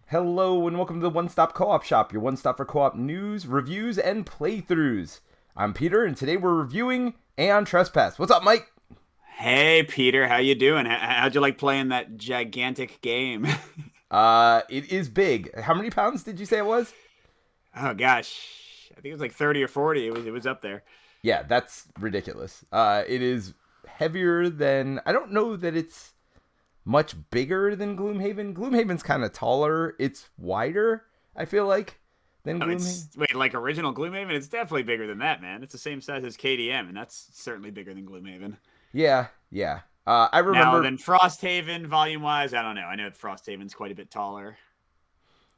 Hello and welcome to the One Stop Co-op Shop, your one stop for co-op news, reviews, and playthroughs. I'm Peter, and today we're reviewing Aeon Trespass. What's up, Mike? Hey Peter, how you doing? How'd you like playing that gigantic game? It is big. How many pounds did you say it was? Oh gosh, I think it was like 30 or 40. It was up there. Yeah, that's ridiculous. It is heavier than. I don't know that it's much bigger than Gloomhaven. Gloomhaven's kind of taller. It's wider, I feel like, than Oh, Gloomhaven. it's wait, like original Gloomhaven? It's definitely bigger than that, man. It's the same size as KDM, and that's certainly bigger than Gloomhaven. Yeah, yeah. I Now remember then, Frosthaven, volume wise, I don't know. I know Frosthaven's quite a bit taller.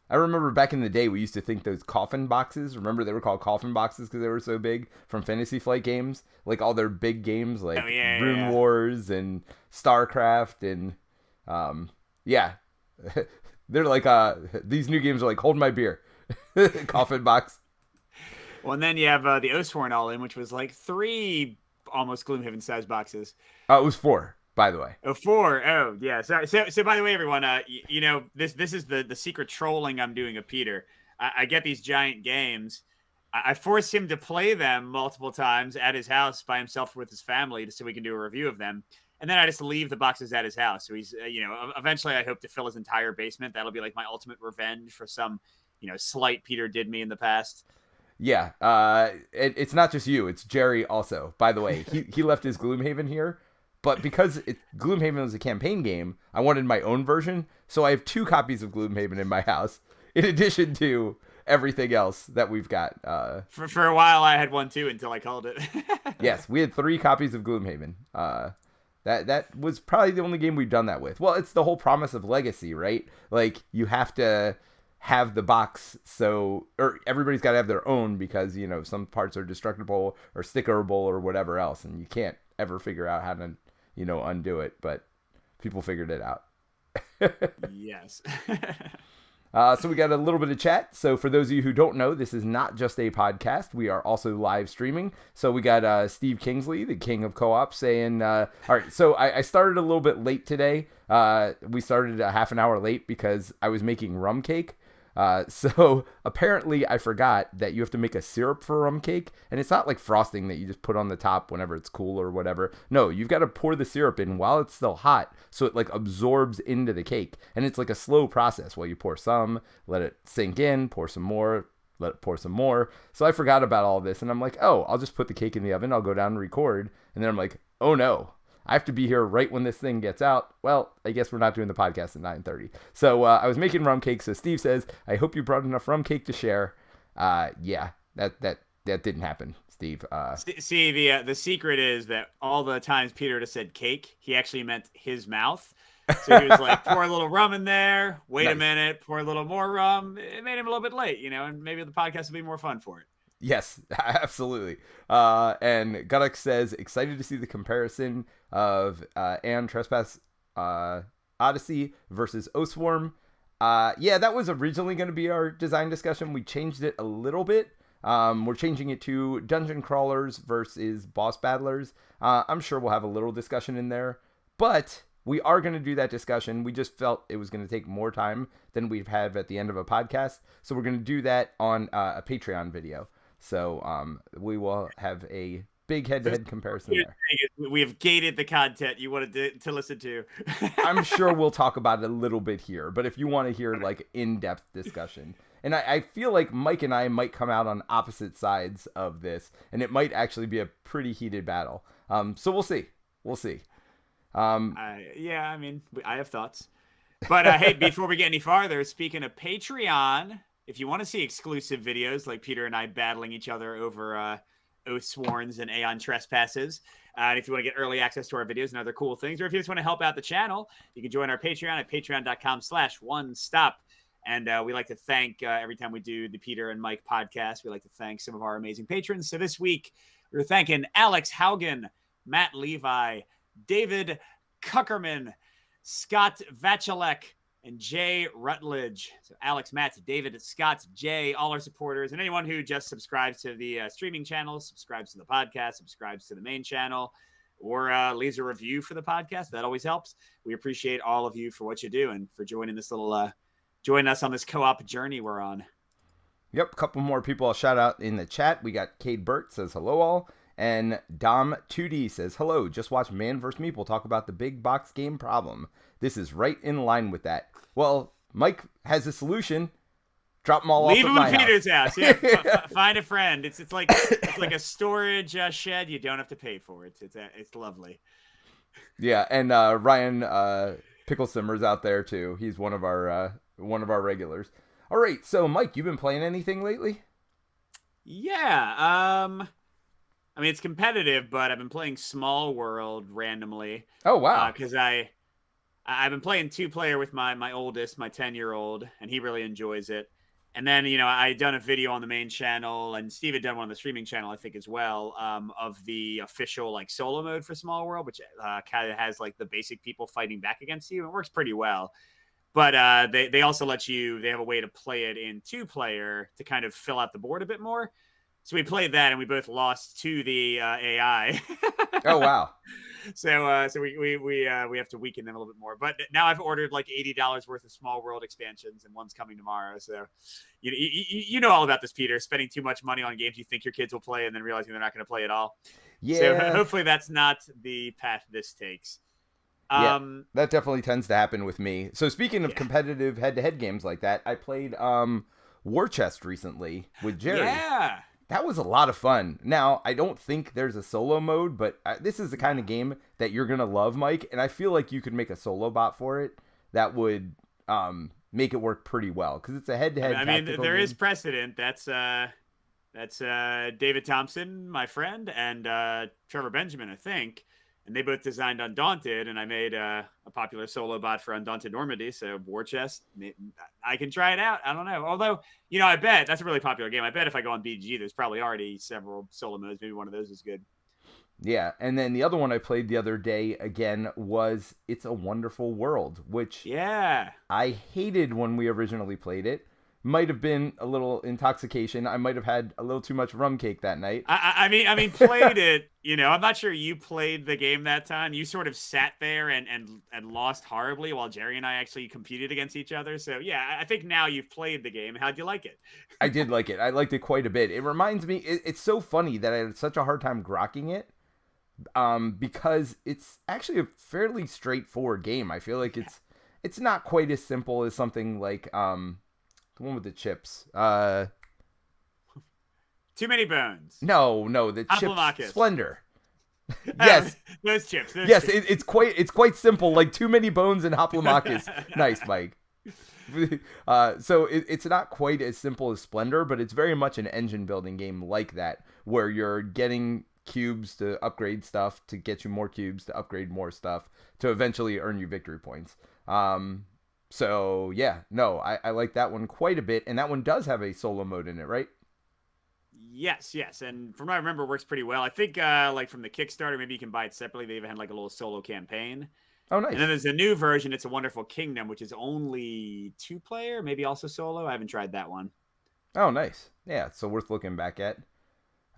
I remember back in the day we used to think those coffin boxes. Remember they were called coffin boxes because they were so big from Fantasy Flight games, like all their big games Oh like yeah, yeah, Rune yeah. Wars and StarCraft and yeah, they're like these new games are like hold my beer, coffin box. Well, and then you have the Oathsworn All In, which was like three almost Gloomhaven size boxes. It was four, by the way. Oh, four. Oh, yeah. So by the way, everyone, this is the secret trolling I'm doing of Peter. I get these giant games. I force him to play them multiple times at his house by himself with his family, so we can do a review of them. And then I just leave the boxes at his house. So he's, eventually I hope to fill his entire basement. That'll be like my ultimate revenge for some, slight Peter did me in the past. Yeah, it's not just you; it's Jerry also. By the way, he left his Gloomhaven here, but because Gloomhaven was a campaign game, I wanted my own version, so I have two copies of Gloomhaven in my house, in addition to everything else that we've got. For a while, I had one too until I called it. Yes, we had three copies of Gloomhaven. That was probably the only game we've done that with. Well, it's the whole promise of Legacy, right? Like you have to have the box or everybody's got to have their own because some parts are destructible or stickerable or whatever else, and you can't ever figure out how to undo it, but people figured it out. Yes. So we got a little bit of chat. So for those of you who don't know, this is not just a podcast. We are also live streaming. So we got Steve Kingsley, the king of co-op, saying, all right, so I started a little bit late today. We started a half an hour late because I was making rum cake. So apparently I forgot that you have to make a syrup for rum cake, and it's not like frosting that you just put on the top whenever it's cool or whatever. No, you've got to pour the syrup in while it's still hot, so it like absorbs into the cake, and it's like a slow process. While you pour some, let it sink in, pour some more, let it pour some more. So I forgot about all this, and I'm like, oh, I'll just put the cake in the oven. I'll go down and record, and then I'm like, oh no. I have to be here right when this thing gets out. Well, I guess we're not doing the podcast at 9:30. So I was making rum cake. So Steve says, I hope you brought enough rum cake to share. Yeah, that didn't happen, Steve. See, the secret is that all the times Peter just said cake, he actually meant his mouth. So he was like, pour a little rum in there. Wait a Nice. minute, pour a little more rum. It made him a little bit late, and maybe the podcast will be more fun for it. Yes, absolutely. And Guduk says, excited to see the comparison of Aeon Trespass Odyssey versus Oathsworn. Yeah, that was originally going to be our design discussion. We changed it a little bit. We're changing it to dungeon crawlers versus boss battlers. I'm sure we'll have a little discussion in there, but we are going to do that discussion. We just felt it was going to take more time than we've had at the end of a podcast, so we're going to do that on a Patreon video. So we will have a big head-to-head comparison there. We have gated the content you wanted to listen to. I'm sure we'll talk about it a little bit here, but if you want to hear like in-depth discussion, and I feel like Mike and I might come out on opposite sides of this, and it might actually be a pretty heated battle. So we'll see. We'll see. Yeah, I mean, I have thoughts. But hey, before we get any farther, speaking of Patreon, if you want to see exclusive videos like Peter and I battling each other over Oathsworns and Aeon Trespasses, and if you want to get early access to our videos and other cool things, or if you just want to help out the channel, you can join our Patreon at patreon.com/onestop. And we like to thank, every time we do the Peter and Mike podcast, we like to thank some of our amazing patrons. So this week, we're thanking Alex Haugen, Matt Levi, David Kuckerman, Scott Vachelek, and Jay Rutledge. So Alex, Matt, David, Scott, Jay, all our supporters, and anyone who just subscribes to the streaming channel, subscribes to the podcast, subscribes to the main channel, or leaves a review for the podcast. That always helps. We appreciate all of you for what you do and for joining this little join us on this co-op journey we're on. Yep, a couple more people I'll shout out in the chat. We got Cade Burt says hello all. And Dom2D says, hello, just watch Man vs. Meeple talk about the big box game problem. This is right in line with that. Well, Mike has a solution. Drop them all Leave off them at in my Peter's house. Yeah, find a friend. It's like a storage shed you don't have to pay for. It's lovely. Yeah, and Ryan Pickle Simmer's out there too. He's one of our regulars. All right, so Mike, you been playing anything lately? Yeah. I mean, it's competitive, but I've been playing Small World randomly. Oh wow! Because I've been playing 2-player with my oldest, my 10-year-old, and he really enjoys it. And then, I done a video on the main channel, and Steve had done one on the streaming channel, I think, as well, of the official like solo mode for Small World, which kind of has like the basic people fighting back against you. It works pretty well. But they also they have a way to play it in 2-player to kind of fill out the board a bit more. So we played that, and we both lost to the AI. Oh wow! So we have to weaken them a little bit more. But now I've ordered like $80 worth of Small World expansions, and one's coming tomorrow. So you know all about this, Peter. Spending too much money on games you think your kids will play, and then realizing they're not going to play at all. Yeah. So hopefully that's not the path this takes. Yeah, that definitely tends to happen with me. So speaking of competitive head-to-head games like that, I played War Chest recently with Jerry. Yeah. That was a lot of fun. Now, I don't think there's a solo mode, but this is the kind of game that you're going to love, Mike, and I feel like you could make a solo bot for it that would make it work pretty well, because it's a head-to-head I mean, there game. is precedent. That's David Thompson, my friend, and Trevor Benjamin, I think. And they both designed Undaunted, and I made a popular solo bot for Undaunted Normandy. So War Chest, I can try it out. I don't know. Although, I bet that's a really popular game. I bet if I go on BG, there's probably already several solo modes. Maybe one of those is good. Yeah, and then the other one I played the other day again was It's a Wonderful World, which I hated when we originally played it. Might have been a little intoxication. I might have had a little too much rum cake that night. I mean, played it. I'm not sure you played the game that time. You sort of sat there and lost horribly while Jerry and I actually competed against each other. So yeah, I think now you've played the game. How'd you like it? I did like it. I liked it quite a bit. It reminds me. It's so funny that I had such a hard time grokking it, because it's actually a fairly straightforward game. I feel like it's not quite as simple as something like the one with the chips. Too Many Bones. No, the chips. Splendor. Yes, those chips. Yes, it's quite simple. Like Too Many Bones and Hoplomachus. Nice, Mike. So it's not quite as simple as Splendor, but it's very much an engine building game like that, where you're getting cubes to upgrade stuff, to get you more cubes to upgrade more stuff, to eventually earn you victory points. So yeah, no, I like that one quite a bit, and that one does have a solo mode in it, right? Yes, and from what I remember, it works pretty well. I think like from the Kickstarter, maybe you can buy it separately. They even had like a little solo campaign. Oh, nice. And then there's a new version, It's a Wonderful Kingdom, which is only 2-player, maybe also solo. I haven't tried that one. Oh, nice. Yeah, so worth looking back at.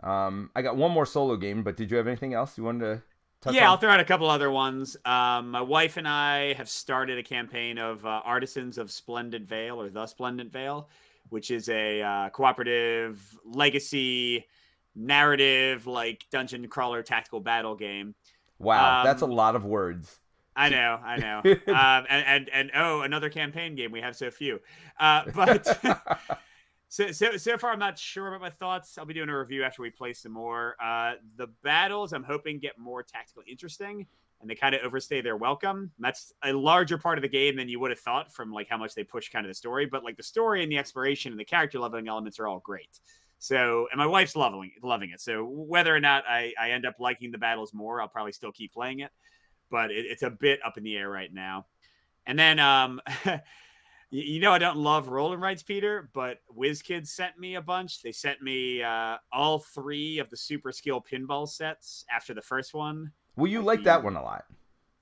I got one more solo game, but did you have anything else you wanted to touch on? I'll throw out a couple other ones. My wife and I have started a campaign of Artisans of Splendid Vale, or The Splendid Vale, which is a cooperative legacy narrative, like dungeon crawler tactical battle game. Wow, that's a lot of words. I know. And another campaign game. We have so few. But so far, I'm not sure about my thoughts. I'll be doing a review after we play some more. The battles, I'm hoping, get more tactically interesting, and they kind of overstay their welcome. That's a larger part of the game than you would have thought from like how much they push kind of the story. But like the story and the exploration and the character leveling elements are all great. So, and my wife's loving it. So whether or not I end up liking the battles more, I'll probably still keep playing it. But it's a bit up in the air right now. And then, I don't love roll and rights, Peter, but WizKids sent me a bunch. They sent me all 3 of the Super Skill pinball sets after the first one. Well, you like that one a lot.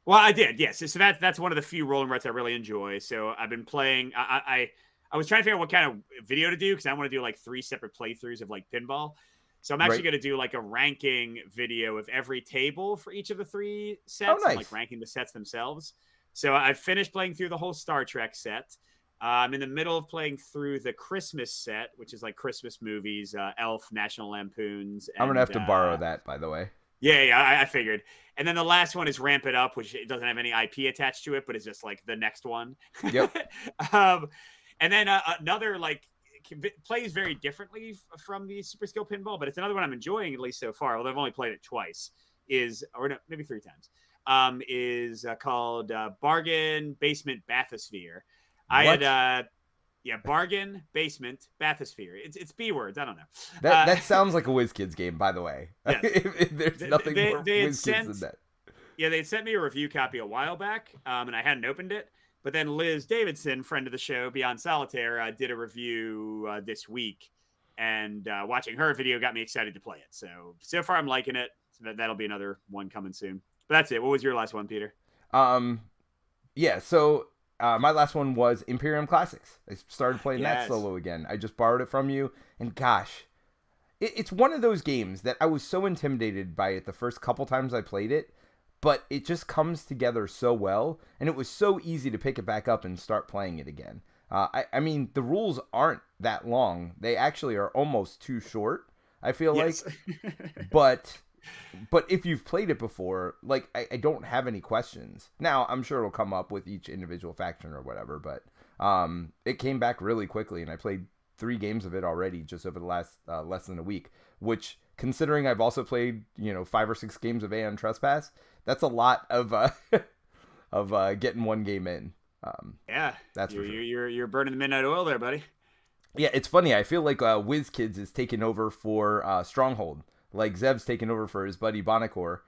Well, I did, yes. So that's one of the few roll and rights I really enjoy. So I've been playing. I was trying to figure out what kind of video to do, because I want to do like 3 separate playthroughs of like pinball. So I'm actually going to do like a ranking video of every table for each of the 3 sets, nice. and like ranking the sets themselves. So I've finished playing through the whole Star Trek set. I'm in the middle of playing through the Christmas set, which is like Christmas movies, Elf, National Lampoons, I'm gonna and have to borrow that, by the way. yeah, I figured. And then the last one is Ramp It Up, which it doesn't have any IP attached to it, but it's just like the next one. Yep. um, and then another like plays very differently from the Super Skill Pinball, but it's another one I'm enjoying at least so far. Although I've only played it twice. Maybe 3 times. Is called Bargain Basement Bathysphere. I had Bargain Basement Bathysphere. It's B words. I don't know. That sounds like a WizKids game, by the way. Yeah. There's nothing more WizKids than that. Yeah, they sent me a review copy a while back, and I hadn't opened it. But then Liz Davidson, friend of the show, Beyond Solitaire, did a review this week, and watching her video got me excited to play it. So far I'm liking it. So that'll be another one coming soon. But that's it. What was your last one, Peter? Yeah. So my last one was Imperium Classics. I started playing that solo again. I just borrowed it from you, and gosh, it's one of those games that I was so intimidated by it the first couple times I played it. But it just comes together so well, and it was so easy to pick it back up and start playing it again. I mean, the rules aren't that long. They actually are almost too short, I feel like. But if you've played it before, like, I don't have any questions. Now, I'm sure it'll come up with each individual faction or whatever, but it came back really quickly, and I played 3 games of it already just over the last less than a week, which, considering I've also played, 5 or 6 games of Aeon Trespass, that's a lot of getting one game in. That's for sure. You're burning the midnight oil there, buddy. Yeah, it's funny. I feel like WizKids is taking over for Stronghold. Like Zeb's taking over for his buddy Bonacor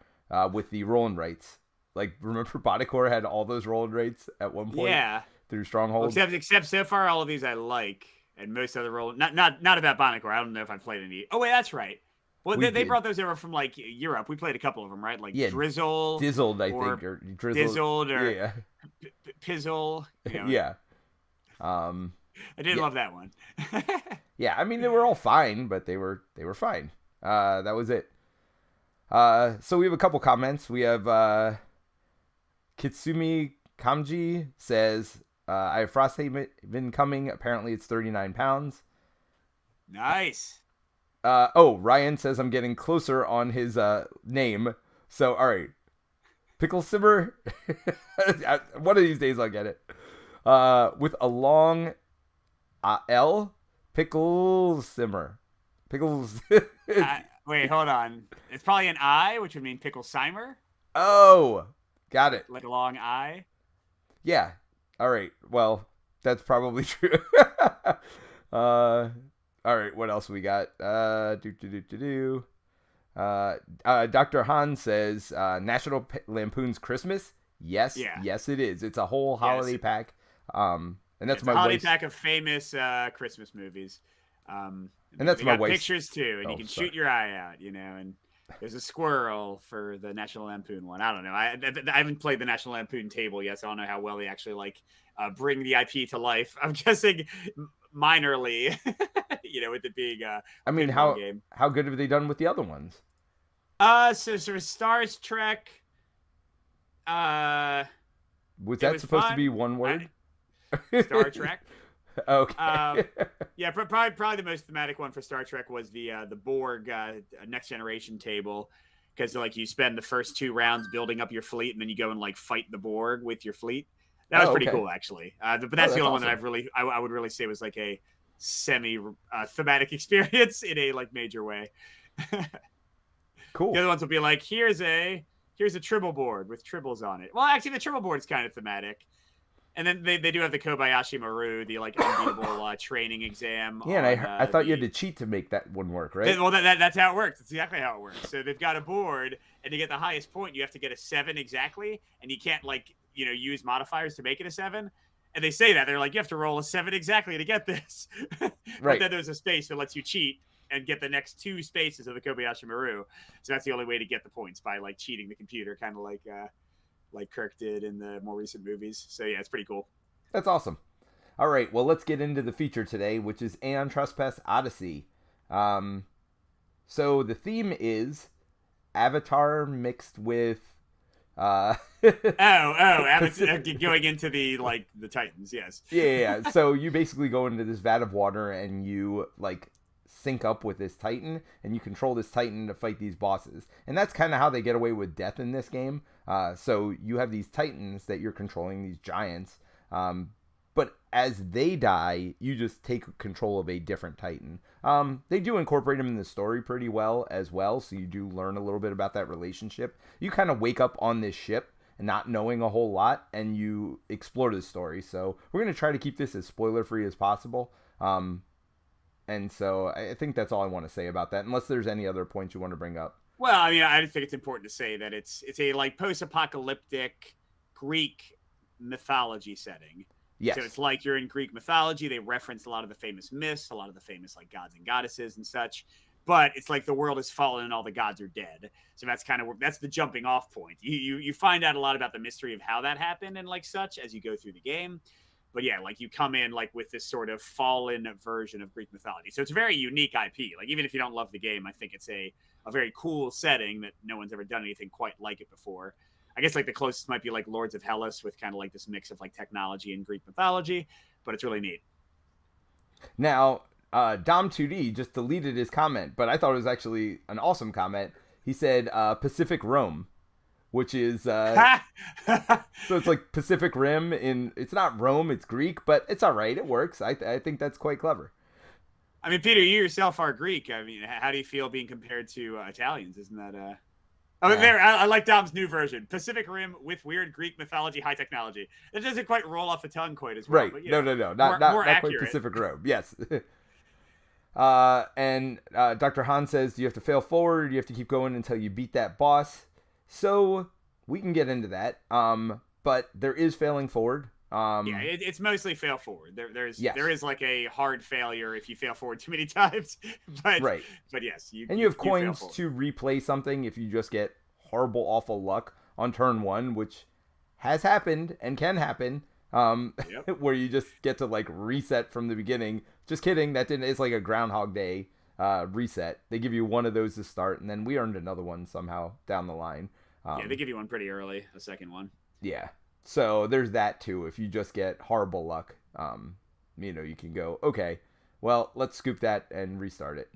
with the rolling rights. Like, remember Bonacor had all those rolling rights at one point? Yeah. Through Stronghold. Well, except so far, all of these I like, and most of the roll not about Bonacor. I don't know if I've played any. Oh wait, that's right. Well, they brought those over from like Europe. We played a couple of them, right? Like Dizzled, I think, or Dizzled, or Pizzle. Yeah. I did love that one. Yeah, I mean, they were all fine, but they were fine. That was it. So we have a couple comments. We have Kitsumi Kamji says, I have Frosthaven coming. Apparently it's 39 pounds. Nice. Ryan says I'm getting closer on his name. So, all right. Pickle Simmer. One of these days I'll get it. With a long L. Pickle Simmer. Pickles. Wait, hold on. It's probably an I, which would mean Pickle Simer. Oh, got it. Like a long I. Yeah. All right. Well, that's probably true. All right, what else we got? Dr. Han says, National Lampoon's Christmas? Yes, yes it is. It's a whole holiday pack. And that's my holiday pack of famous Christmas movies. And that's my wife's pictures too, and you can shoot your eye out, and there's a squirrel for the National Lampoon one. I don't know. I haven't played the National Lampoon table yet, so I don't know how well they actually bring the IP to life. I'm guessing minorly, with it being I mean, how good have they done with the other ones? So Star Trek. Was that supposed to be one word? Star Trek. Okay. Yeah, probably the most thematic one for Star Trek was the Borg Next Generation table, because you spend the first 2 rounds building up your fleet, and then you go and fight the Borg with your fleet. That was pretty cool, actually. But that's the only one that I would really say was like a semi thematic experience in a major way. Cool. The other ones will be like, here's a Tribble board with tribbles on it. Well, actually, the Tribble board's kind of thematic. And then they do have the Kobayashi Maru, the unbeatable training exam. Yeah, and I thought you had to cheat to make that one work, right? Well, that's how it works. That's exactly how it works. So they've got a board, and to get the highest point, you have to get a 7 exactly, and you can't use modifiers to make it a 7. And they say that they're like, you have to roll a 7 exactly to get this. Right. But then there's a space that lets you cheat and get the next 2 spaces of the Kobayashi Maru. So that's the only way to get the points, by cheating the computer, kind of like Kirk did in the more recent movies. So yeah, it's pretty cool. That's awesome. All right, well, let's get into the feature today, which is Aeon Trespass Odyssey. So the theme is Avatar mixed with Going into the Titans, yes. Yeah. So you basically go into this vat of water and you like sync up with this Titan, and you control this Titan to fight these bosses. And that's kind of how they get away with death in this game. So you have these Titans that you're controlling, these giants. But as they die, you just take control of a different Titan. They do incorporate them in the story pretty well as well, so you do learn a little bit about that relationship. You kind of wake up on this ship not knowing a whole lot, and you explore the story. So we're going to try to keep this as spoiler-free as possible. And so I think that's all I want to say about that, unless there's any other points you want to bring up. Well, I mean, I think it's important to say that it's a like post-apocalyptic Greek mythology setting. Yes. So it's like you're in Greek mythology. They reference a lot of the famous myths, a lot of the famous like gods and goddesses and such. But it's like the world has fallen and all the gods are dead. So that's kind of that's the jumping off point. You find out a lot about the mystery of how that happened and like such as you go through the game. But yeah, like you come in like with this sort of fallen version of Greek mythology. So it's a very unique IP. Like even if you don't love the game, I think it's a very cool setting that no one's ever done anything quite like it before. I guess like the closest might be like Lords of Hellas with kind of like this mix of like technology and Greek mythology, but it's really neat. Now, Dom2D just deleted his comment, but I thought it was actually an awesome comment. He said Pacific Rome, which is so it's like Pacific Rim it's not Rome, it's Greek, but it's all right. It works. I think that's quite clever. I mean, Peter, you yourself are Greek. I mean, how do you feel being compared to Italians? Isn't that there, I like Dom's new version. Pacific Rim with weird Greek mythology, high technology. It doesn't quite roll off the tongue quite as well. Right. But, no. Not quite Pacific Rim. Yes. And Dr. Han says, do you have to fail forward? Do you have to keep going until you beat that boss? So we can get into that. But there is failing forward. It's mostly fail forward. There is like a hard failure if you fail forward too many times. But yes, you have coins to replay something if you just get horrible, awful luck on turn one, which has happened and can happen. Where you just get to like reset from the beginning. Just kidding. It's like a Groundhog Day reset. They give you one of those to start, and then we earned another one somehow down the line. They give you one pretty early, a second one. Yeah. So there's that too. If you just get horrible luck, you can go, okay, well, let's scoop that and restart it.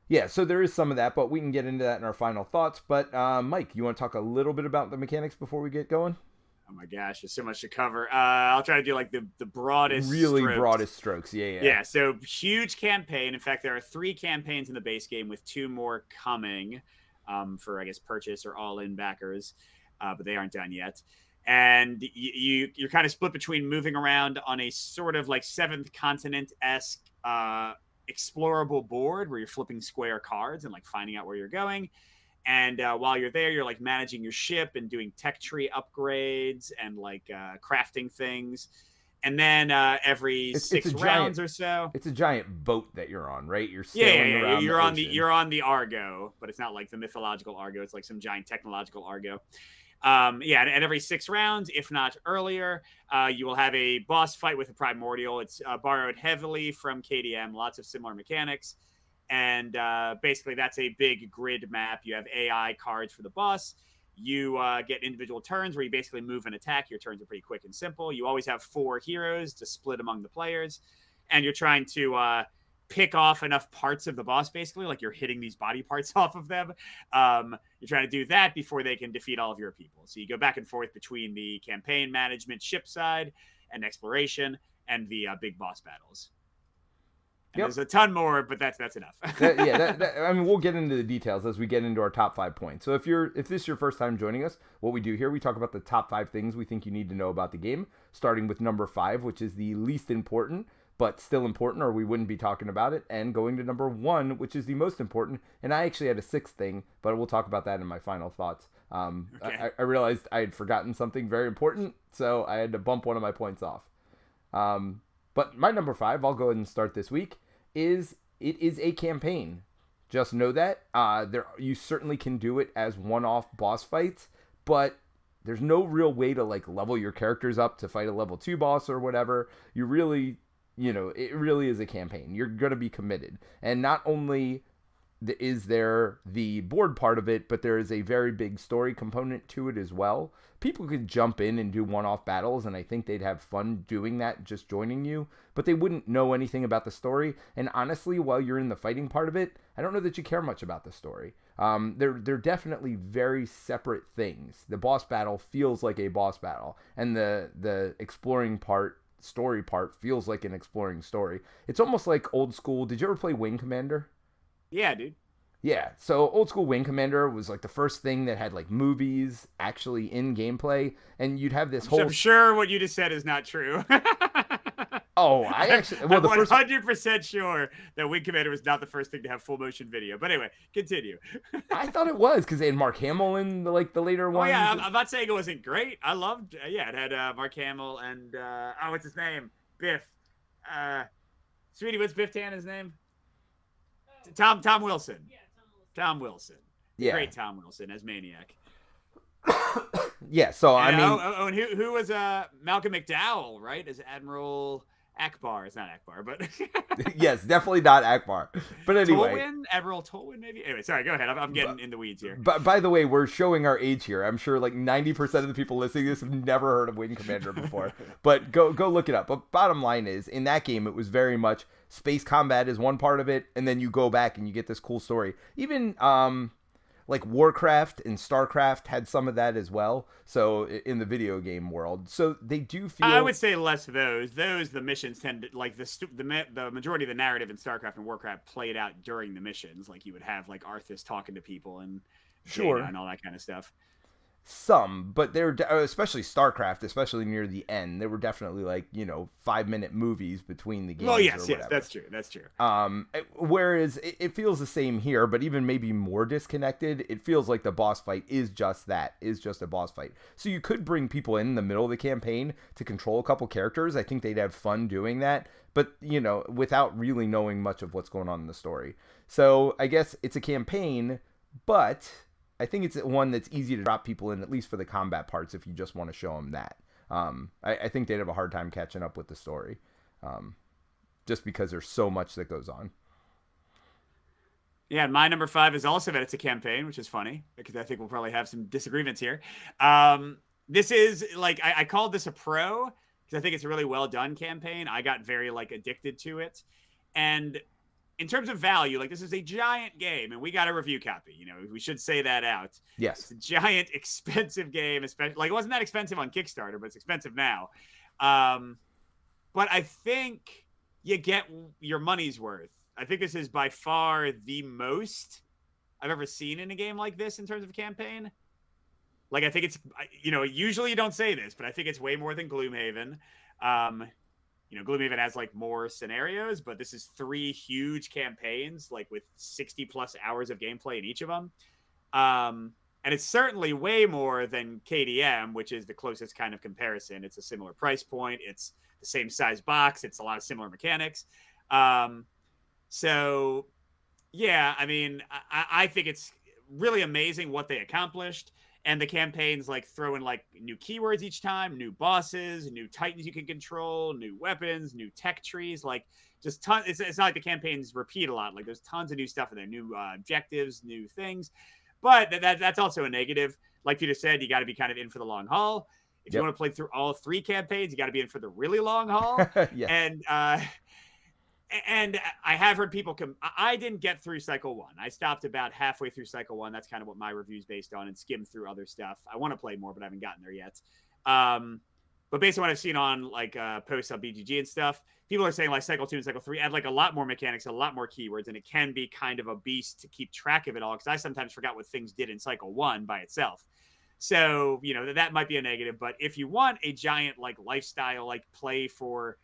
Yeah, so there is some of that, but we can get into that in our final thoughts. But Mike, you want to talk a little bit about the mechanics before we get going? Oh my gosh, there's so much to cover. I'll try to do like the broadest broadest strokes. Yeah, so huge campaign. In fact, there are 3 campaigns in the base game with 2 more coming for, I guess, purchase or all-in backers, but they aren't done yet. And you're kind of split between moving around on a sort of like Seventh Continent-esque explorable board where you're flipping square cards and like finding out where you're going. And while you're there, you're like managing your ship and doing tech tree upgrades and like crafting things. And then every 6 rounds or so, it's a giant boat that you're on, right? You're sailing around. You're on the Argo, but it's not like the mythological Argo. It's like some giant technological Argo. And every 6 rounds, if not earlier, you will have a boss fight with a primordial. It's borrowed heavily from KDM, lots of similar mechanics. And basically, that's a big grid map. You have AI cards for the boss. You get individual turns where you basically move and attack. Your turns are pretty quick and simple. You always have 4 heroes to split among the players. And you're trying to pick off enough parts of the boss, basically, like you're hitting these body parts off of them. You're trying to do that before they can defeat all of your people. So you go back and forth between the campaign management ship side and exploration and the big boss battles. There's a ton more, but that's enough. I mean, we'll get into the details as we get into our top 5 points. So if this is your first time joining us, what we do here, we talk about the top 5 things we think you need to know about the game, starting with number 5, which is the least important, but still important, or we wouldn't be talking about it, and going to number 1, which is the most important. And I actually had a 6th thing, but we'll talk about that in my final thoughts. Okay. I realized I had forgotten something very important, so I had to bump one of my points off. But my number 5, I'll go ahead and start this week, is a campaign. Just know that. You certainly can do it as one-off boss fights, but there's no real way to like level your characters up to fight a level 2 boss or whatever. You really, it really is a campaign. You're going to be committed. And not only is there the board part of it, but there is a very big story component to it as well. People could jump in and do one-off battles, and I think they'd have fun doing that, just joining you, but they wouldn't know anything about the story. And honestly, while you're in the fighting part of it, I don't know that you care much about the story. They're definitely very separate things. The boss battle feels like a boss battle, and the exploring part, story part, feels like an exploring story. It's almost like old school. Did you ever play Wing Commander? Yeah, dude. Yeah, so old school Wing Commander was like the first thing that had like movies actually in gameplay, and you'd have this whole. I'm sure what you just said is not true. Oh, I actually. Well, I'm the 100% sure that Wing Commander was not the first thing to have full motion video. But anyway, continue. I thought it was because they had Mark Hamill in the later ones. Oh yeah, I'm not saying it wasn't great. I loved. Yeah, it had Mark Hamill and what's his name? Biff. Sweetie, what's Biff Tannen's name? Tom Wilson. Yeah, Tom Wilson. Yeah. Great Tom Wilson as Maniac. Yeah, so And, I mean, and who was Malcolm McDowell, right? As Admiral Akbar. It's not Akbar, but yes, definitely not Akbar. But anyway, Admiral Tolwyn, maybe. Anyway, sorry, go ahead. I'm getting in the weeds here. But by the way, we're showing our age here. I'm sure like 90% of the people listening to this have never heard of Wing Commander before. But go look it up. But bottom line is, in that game, it was very much space combat is one part of it, and then you go back and you get this cool story. Even like Warcraft and Starcraft had some of that as well. So in the video game world, so they do feel. I would say less of those. The missions tend to like the majority of the narrative in Starcraft and Warcraft played out during the missions. Like you would have like Arthas talking to people and sure Jaina and all that kind of stuff. Some, but they were especially Starcraft, especially near the end. They were definitely like 5-minute movies between the games. Oh yes, that's true. Whereas it feels the same here, but even maybe more disconnected. It feels like the boss fight is just a boss fight. So you could bring people in the middle of the campaign to control a couple characters. I think they'd have fun doing that, but without really knowing much of what's going on in the story. So I guess it's a campaign, but I think it's one that's easy to drop people in, at least for the combat parts, if you just want to show them that. I think they'd have a hard time catching up with the story, just because there's so much that goes on. Yeah, my number 5 is also that it's a campaign, which is funny, because I think we'll probably have some disagreements here. This is, like, I called this a pro, because I think it's a really well-done campaign. I got very, addicted to it. And in terms of value, this is a giant game, and we got a review copy. We should say that out. Yes. It's a giant, expensive game. Especially, it wasn't that expensive on Kickstarter, but it's expensive now. But I think you get your money's worth. I think this is by far the most I've ever seen in a game like this in terms of a campaign. I think it's, usually you don't say this, but I think it's way more than Gloomhaven. Gloomhaven has more scenarios, but this is 3 huge campaigns, with 60 plus hours of gameplay in each of them. And it's certainly way more than KDM, which is the closest kind of comparison. It's a similar price point. It's the same size box. It's a lot of similar mechanics. So yeah, I think it's really amazing what they accomplished. And the campaigns throw in new keywords each time, new bosses, new titans you can control, new weapons, new tech trees, just tons. It's not like the campaigns repeat a lot. There's tons of new stuff in there, new objectives, new things. But that's also a negative. Like Peter said, you got to be kind of in for the long haul. If you want to play through all 3 campaigns, you got to be in for the really long haul. Yes. And I have heard people I didn't get through Cycle 1. I stopped about halfway through Cycle 1. That's kind of what my review's based on, and skimmed through other stuff. I want to play more, but I haven't gotten there yet. But based on what I've seen on posts on BGG and stuff, people are saying Cycle 2 and Cycle 3 add a lot more mechanics, a lot more keywords, and it can be kind of a beast to keep track of it all, because I sometimes forgot what things did in Cycle 1 by itself. So, that might be a negative. But if you want a giant lifestyle, play for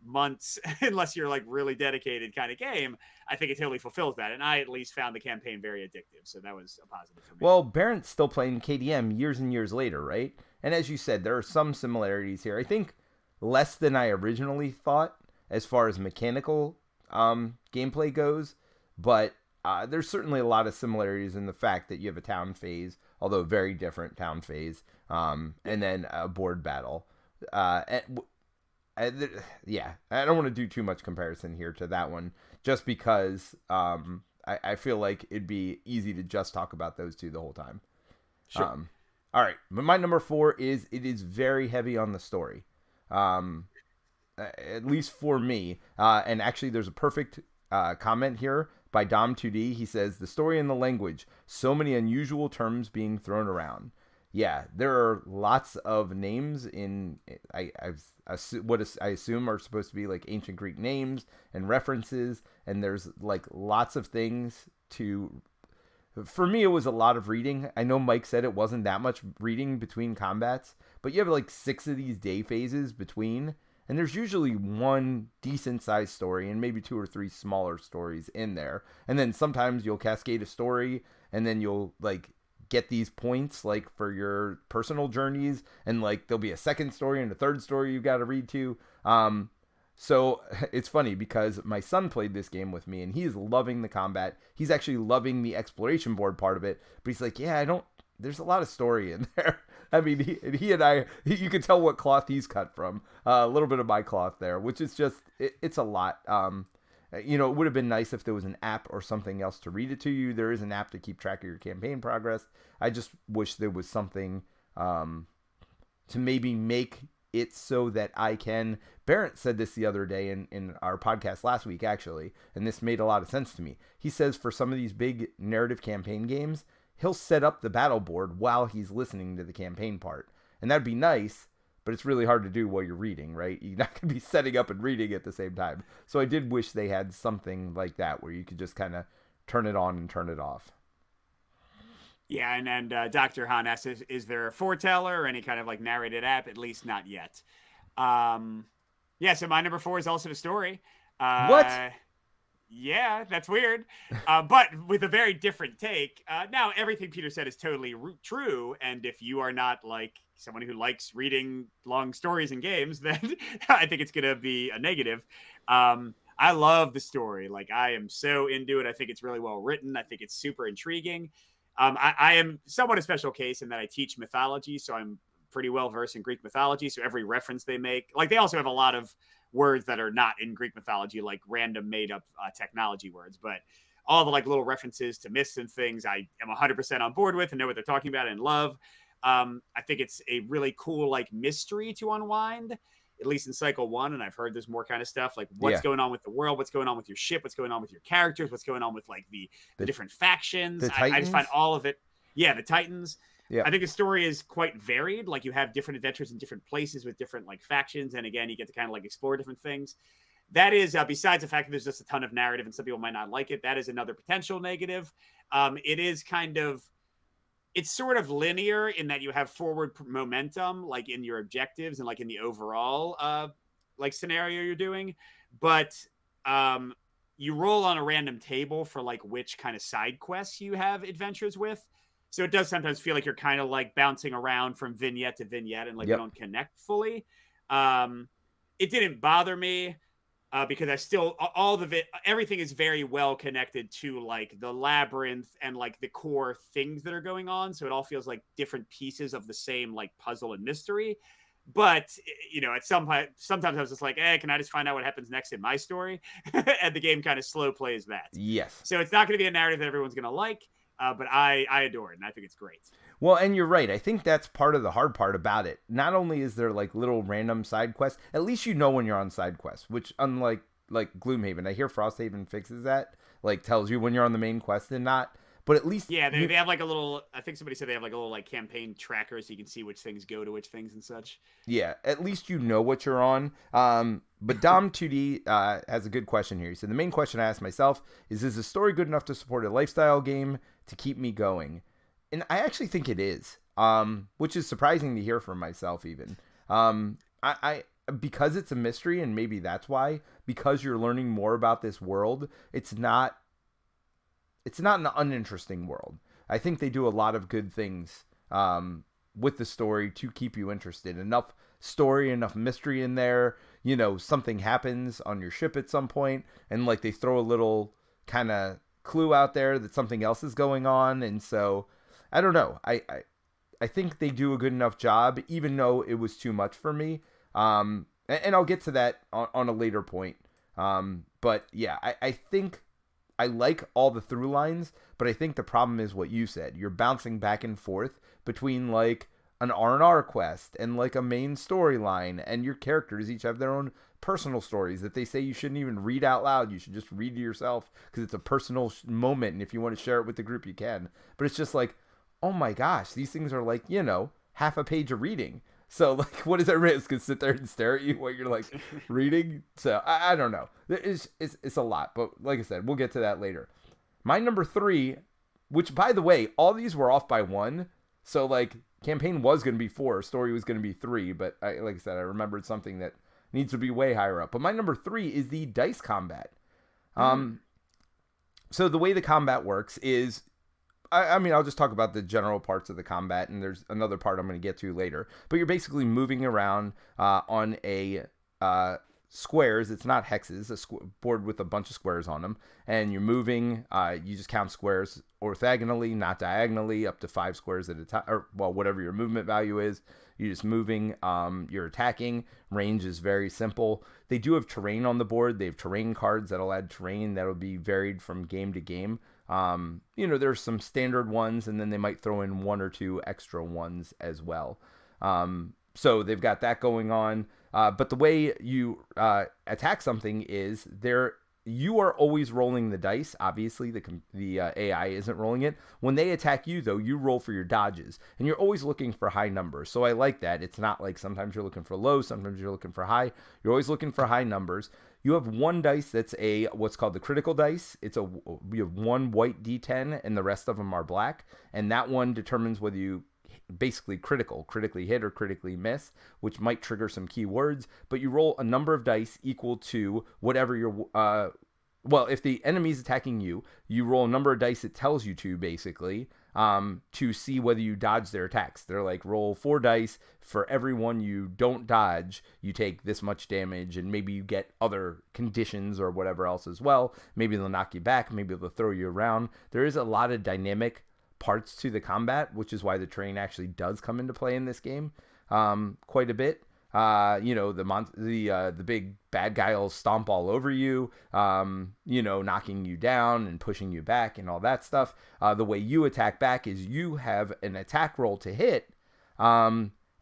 months, unless you're really dedicated kind of game, I think it totally fulfills that. And I at least found the campaign very addictive, so that was a positive for me. Well, Barrett's still playing KDM years and years later, right? And as you said, there are some similarities here. I think less than I originally thought as far as mechanical gameplay goes, but there's certainly a lot of similarities in the fact that you have a town phase, although very different town phase, and then a board battle. Yeah, I don't want to do too much comparison here to that one, just because I feel like it'd be easy to just talk about those two the whole time. Sure. All right, but my number 4 is it is very heavy on the story, at least for me. And actually, there's a perfect comment here by Dom2D. He says the story and the language, so many unusual terms being thrown around. Yeah, there are lots of names in what I assume are supposed to be like ancient Greek names and references, and there's like lots of things to. For me, it was a lot of reading. I know Mike said it wasn't that much reading between combats, but you have like 6 of these day phases between, and there's usually one decent sized story and maybe 2 or 3 smaller stories in there. And then sometimes you'll cascade a story, and then you'll like get these points like for your personal journeys, and like there'll be a second story and a third story you've got to read to. So it's funny because my son played this game with me and he's loving the combat. He's actually loving the exploration board part of it, but he's like, yeah, there's a lot of story in there. I mean, he and I, you can tell what cloth he's cut from. A little bit of my cloth there, which is just, it's a lot. It would have been nice if there was an app or something else to read it to you. There is an app to keep track of your campaign progress. I just wish there was something to maybe make it so that I can. Barrett said this the other day in our podcast last week, actually, and this made a lot of sense to me. He says for some of these big narrative campaign games, he'll set up the battle board while he's listening to the campaign part. And that'd be nice, but it's really hard to do while you're reading, right? You're not going to be setting up and reading at the same time. So I did wish they had something like that where you could just kind of turn it on and turn it off. Yeah, and Dr. Han asks, is there a foreteller or any kind of like narrated app? At least not yet. Yeah, so my number 4 is also a story. What? Yeah, that's weird. But with a very different take. Now, everything Peter said is totally true. And if you are not like someone who likes reading long stories and games, then I think it's going to be a negative. I love the story. Like, I am so into it. I think it's really well written. I think it's super intriguing. I am somewhat a special case in that I teach mythology, so I'm pretty well versed in Greek mythology. So every reference they make, like they also have a lot of words that are not in Greek mythology, like random made up technology words, but all the like little references to myths and things I am 100% on board with and know what they're talking about and love. I think it's a really cool like mystery to unwind, at least in cycle 1. And I've heard there's more kind of stuff like what's going on with the world, what's going on with your ship, what's going on with your characters, what's going on with like the different factions. I just find all of it. Yeah, the Titans. Yeah. I think the story is quite varied. Like you have different adventures in different places with different like factions. And again, you get to kind of like explore different things. That is, besides the fact that there's just a ton of narrative and some people might not like it, that is another potential negative. It is it's sort of linear in that you have forward momentum, like in your objectives and like in the overall like scenario you're doing. But you roll on a random table for like which kind of side quests you have adventures with. So it does sometimes feel like you're kind of like bouncing around from vignette to vignette and like you don't connect fully. It didn't bother me because I still everything is very well connected to like the labyrinth and like the core things that are going on. So it all feels like different pieces of the same like puzzle and mystery. But at some point, sometimes I was just like, can I just find out what happens next in my story? And the game kind of slow plays that. Yes. So it's not going to be a narrative that everyone's going to like. But I adore it, and I think it's great. Well, and you're right. I think that's part of the hard part about it. Not only is there like little random side quests, at least you know when you're on side quests, which unlike like Gloomhaven, I hear Frosthaven fixes that, like tells you when you're on the main quest and not. But at least they have like a little. I think somebody said they have like a little like campaign tracker, so you can see which things go to which things and such. Yeah, at least you know what you're on. But Dom2D has a good question here. He said the main question I asked myself is the story good enough to support a lifestyle game to keep me going? And I actually think it is, which is surprising to hear from myself even. I because it's a mystery, and maybe that's why, because you're learning more about this world, it's not an uninteresting world. I think they do a lot of good things with the story to keep you interested. Enough story, enough mystery in there. Something happens on your ship at some point, and like they throw a little kind of clue out there that something else is going on. And so I don't know. I think they do a good enough job, even though it was too much for me. And I'll get to that on a later point. But yeah, I think I like all the through lines, but I think the problem is what you said. You're bouncing back and forth between like an R&R quest and like a main storyline, and your characters each have their own personal stories that they say you shouldn't even read out loud. You should just read to yourself because it's a personal moment, and if you want to share it with the group, you can. But it's just like, oh my gosh, these things are like, half a page of reading. So, like, what is that risk? Is sit there and stare at you while you're, like, reading? So, I don't know. It's a lot. But, like I said, we'll get to that later. My number 3, which, by the way, all these were off by 1. So, like, campaign was going to be 4. Story was going to be 3. But, like I said, I remembered something that needs to be way higher up. But my number 3 is the dice combat. So, the way the combat works is... I mean, I'll just talk about the general parts of the combat, and there's another part I'm going to get to later. But you're basically moving around on a squares. It's not hexes, a board with a bunch of squares on them. And you're moving. You just count squares orthogonally, not diagonally, up to 5 squares at a time. Or, well, whatever your movement value is. You're just moving. You're attacking. Range is very simple. They do have terrain on the board. They have terrain cards that'll add terrain that'll be varied from game to game. There's some standard ones, and then they might throw in 1 or 2 extra ones as well. So they've got that going on. But the way you attack something is you are always rolling the dice. Obviously, the AI isn't rolling it. When they attack you, though, you roll for your dodges, and you're always looking for high numbers. So I like that. It's not like sometimes you're looking for low, sometimes you're looking for high. You're always looking for high numbers. You have 1 dice that's what's called the critical dice. You have 1 white D10, and the rest of them are black, and that one determines whether you basically critically hit or critically miss, which might trigger some key words. But you roll a number of dice equal to whatever your if the enemy's attacking you, you roll a number of dice it tells you to, basically, to see whether you dodge their attacks. They're like, roll 4 dice. For every one you don't dodge, you take this much damage, and maybe you get other conditions or whatever else as well. Maybe they'll knock you back. Maybe they'll throw you around. There is a lot of dynamic parts to the combat, which is why the terrain actually does come into play in this game quite a bit. The big bad guy will stomp all over you, knocking you down and pushing you back and all that stuff. The way you attack back is you have an attack roll to hit,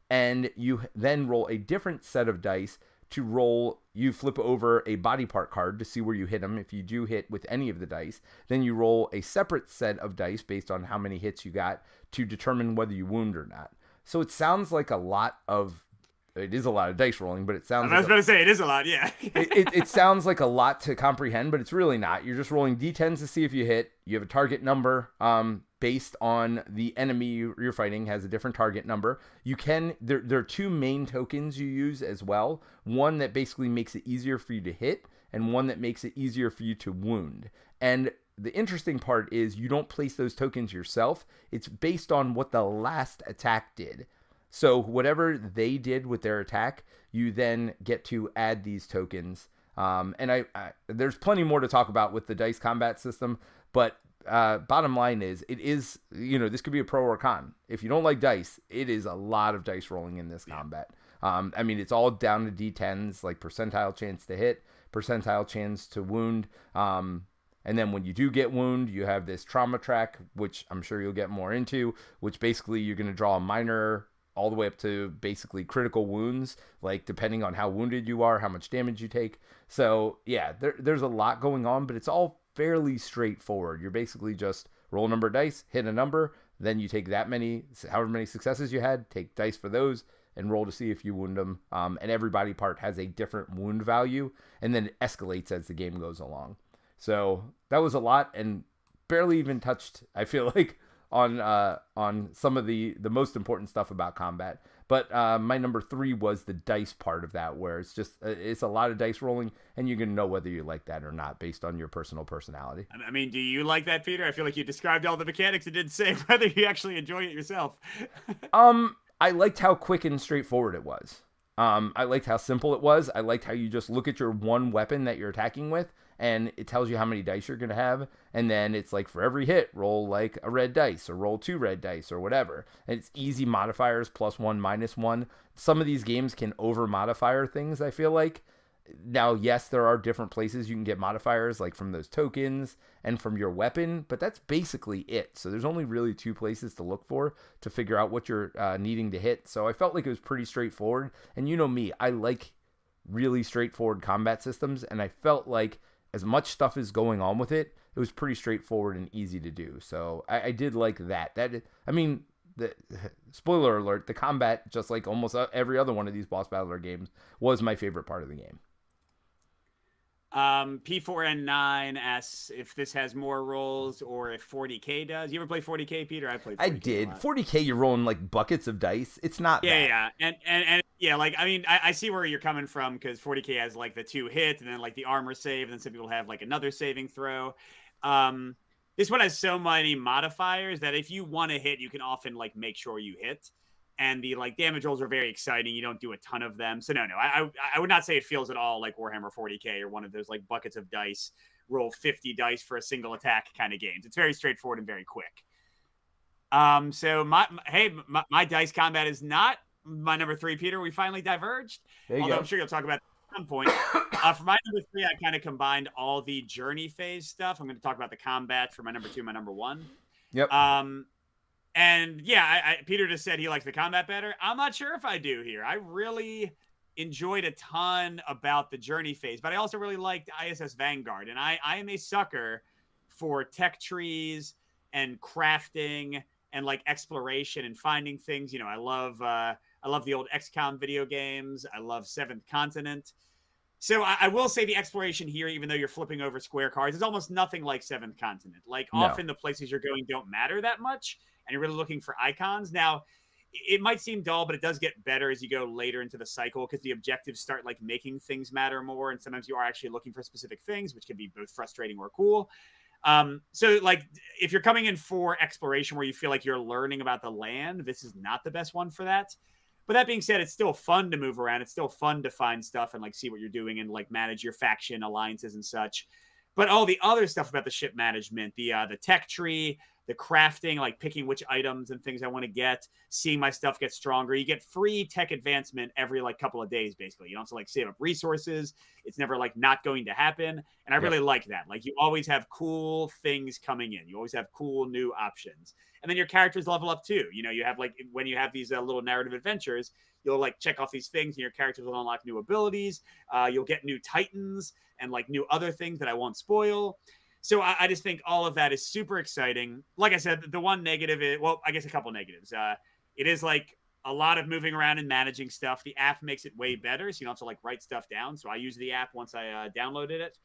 and you then roll a different set of dice to roll. You flip over a body part card to see where you hit them. If you do hit with any of the dice, then you roll a separate set of dice based on how many hits you got to determine whether you wound or not. So it sounds like it is a lot of dice rolling, but it sounds I was going to say, it is a lot, yeah. it sounds like a lot to comprehend, but it's really not. You're just rolling D10s to see if you hit. You have a target number based on the enemy you're fighting has a different target number. There are 2 main tokens you use as well. One that basically makes it easier for you to hit, and one that makes it easier for you to wound. And the interesting part is you don't place those tokens yourself. It's based on what the last attack did. So whatever they did with their attack, you then get to add these tokens. And there's plenty more to talk about with the dice combat system, but bottom line is, this could be a pro or a con. If you don't like dice, it is a lot of dice rolling in this combat. It's all down to D10s, like percentile chance to hit, percentile chance to wound. And then when you do get wound, you have this trauma track, which I'm sure you'll get more into, which basically you're going to draw a minor all the way up to basically critical wounds, like depending on how wounded you are, how much damage you take. So yeah, there's a lot going on, but it's all fairly straightforward. You're basically just roll a number of dice, hit a number, then you take however many successes you had, take dice for those, and roll to see if you wound them. And every body part has a different wound value, and then it escalates as the game goes along. So that was a lot, and barely even touched, I feel like, on some of the most important stuff about combat. But my number 3 was the dice part of that, where it's a lot of dice rolling, and you're going to know whether you like that or not based on your personal personality. I mean, do you like that, Peter? I feel like you described all the mechanics and didn't say whether you actually enjoy it yourself. I liked how quick and straightforward it was. I liked how simple it was. I liked how you just look at your one weapon that you're attacking with, and it tells you how many dice you're going to have. And then it's like, for every hit, roll like a red dice, or roll 2 red dice, or whatever. And it's easy modifiers, +1, -1. Some of these games can over modifier things, I feel like. Now, yes, there are different places you can get modifiers, like from those tokens and from your weapon, but that's basically it. So there's only really 2 places to look for to figure out what you're needing to hit. So I felt like it was pretty straightforward. And you know me, I like really straightforward combat systems, and I felt like as much stuff is going on with it, it was pretty straightforward and easy to do. So I did like that. I mean, the spoiler alert, the combat, just like almost every other one of these boss battler games, was my favorite part of the game. P4N9 asks if this has more rolls or if 40K does. You ever play 40K, Peter? I played 40K. I did. 40K, you're rolling like buckets of dice. It's not yeah, yeah. And yeah, like, I mean, I see where you're coming from, because 40K has like the 2 hit and then like the armor save, and then some people have like another saving throw. This one has so many modifiers that if you want to hit, you can often like make sure you hit. And the like damage rolls are very exciting. You don't do a ton of them. So no, I would not say it feels at all like Warhammer 40K or one of those like buckets of dice, roll 50 dice for a single attack kind of games. It's very straightforward and very quick. So my dice combat is not my number 3, Peter. We finally diverged. Although go. I'm sure you'll talk about that at some point. For my number 3, I kind of combined all the journey phase stuff. I'm going to talk about the combat for my number 2, my number 1. Yep. And yeah, Peter just said he likes the combat better. I'm not sure if I do here. I really enjoyed a ton about the journey phase, but I also really liked ISS Vanguard. And I am a sucker for tech trees and crafting and like exploration and finding things. You know, I love the old XCOM video games. I love Seventh Continent. So I will say the exploration here, even though you're flipping over square cards, is almost nothing like Seventh Continent. Like often the places you're going don't matter that much, and you're really looking for icons. Now, it might seem dull, but it does get better as you go later into the cycle, because the objectives start like making things matter more, and sometimes you are actually looking for specific things, which can be both frustrating or cool. So like if you're coming in for exploration where you feel like you're learning about the land, this is not the best one for that. But that being said, it's still fun to move around. It's still fun to find stuff and like see what you're doing and like manage your faction alliances and such. But all the other stuff about the ship management, the tech tree, the crafting, like picking which items and things I want to get, seeing my stuff get stronger. You get free tech advancement every like couple of days, basically. You don't have to like save up resources. It's never like not going to happen. And I really like that. Like you always have cool things coming in. You always have cool new options. And then your characters level up too. You know, you have like, when you have these little narrative adventures, you'll like check off these things and your characters will unlock new abilities. You'll get new titans and like new other things that I won't spoil. So I just think all of that is super exciting. Like I said, the one negative is, well, I guess a couple negatives. It is like a lot of moving around and managing stuff. The app makes it way better, so you don't have to like write stuff down. So I use the app once I downloaded it.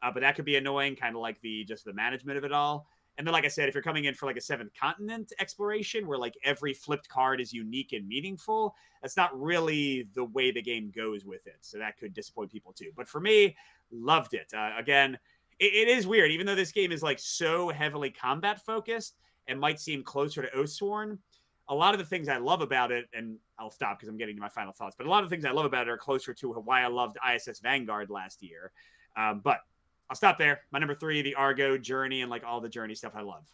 But that could be annoying, kind of like the management of it all. And then, like I said, if you're coming in for like a Seventh Continent exploration where like every flipped card is unique and meaningful, that's not really the way the game goes with it. So that could disappoint people too. But for me, loved it. Again, it is weird. Even though this game is like so heavily combat focused and might seem closer to Oathsworn, a lot of the things I love about it, and I'll stop because I'm getting to my final thoughts, but a lot of the things I love about it are closer to why I loved ISS Vanguard last year. But I'll stop there. My number 3, the Argo journey and like all the journey stuff I love.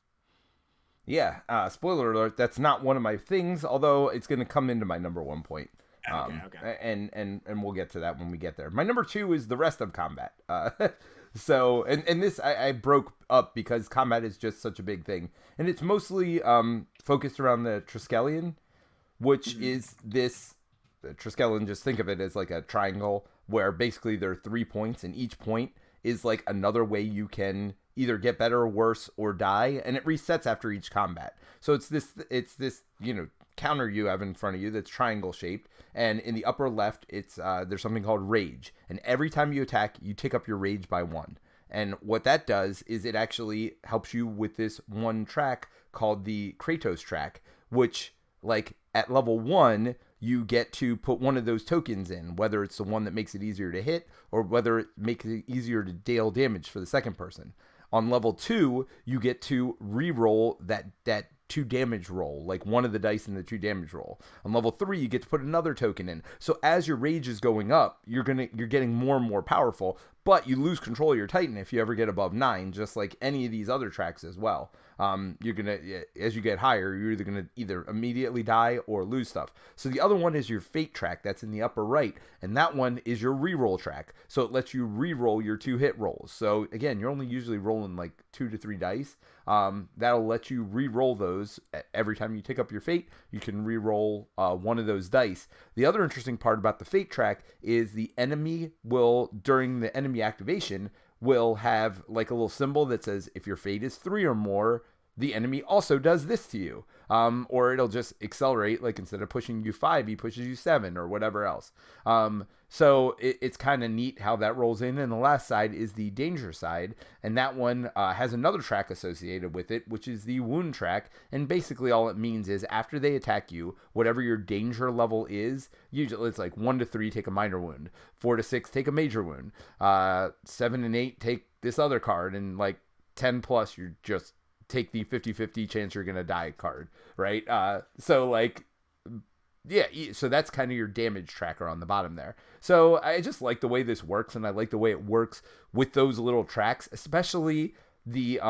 Yeah. Spoiler alert. That's not one of my things, although it's going to come into my number 1 point. Okay. And we'll get to that when we get there. My number 2 is the rest of combat. So, and this I broke up because combat is just such a big thing. And it's mostly focused around the Triskelion, which is this, Triskelion, just think of it as like a triangle where basically there are 3 points, and each point is like another way you can either get better or worse or die, and it resets after each combat. So it's this, you know, counter you have in front of you that's triangle shaped, and in the upper left it's there's something called rage, and every time you attack you take up your rage by 1. And what that does is it actually helps you with this one track called the Kratos track, which like at level 1 you get to put one of those tokens in, whether it's the one that makes it easier to hit or whether it makes it easier to deal damage for the second person. On level 2, you get to re-roll that 2 damage roll, like one of the dice in the 2 damage roll. On level 3, you get to put another token in. So as your rage is going up, you're getting more and more powerful, but you lose control of your Titan if you ever get above 9, just like any of these other tracks as well. You're gonna, as you get higher, you're either gonna immediately die or lose stuff. So the other one is your fate track, that's in the upper right, and that one is your reroll track. So it lets you reroll your 2-hit rolls. So again, you're only usually rolling like 2 to 3 dice. That'll let you re-roll those every time you take up your fate. You can re-roll one of those dice. The other interesting part about the fate track is the enemy will, during the enemy activation, will have like a little symbol that says if your fate is 3 or more, the enemy also does this to you. Or it'll just accelerate, like instead of pushing you 5, he pushes you 7 or whatever else. So it's kind of neat how that rolls in. And the last side is the danger side. And that one has another track associated with it, which is the wound track. And basically all it means is after they attack you, whatever your danger level is, usually it's like 1 to 3, take a minor wound. 4 to 6, take a major wound. 7 and 8, take this other card. And like 10 plus, you're just take the 50-50 chance you're going to die card, right? So like, yeah, so that's kind of your damage tracker on the bottom there. So I just like the way this works, and I like the way it works with those little tracks, especially the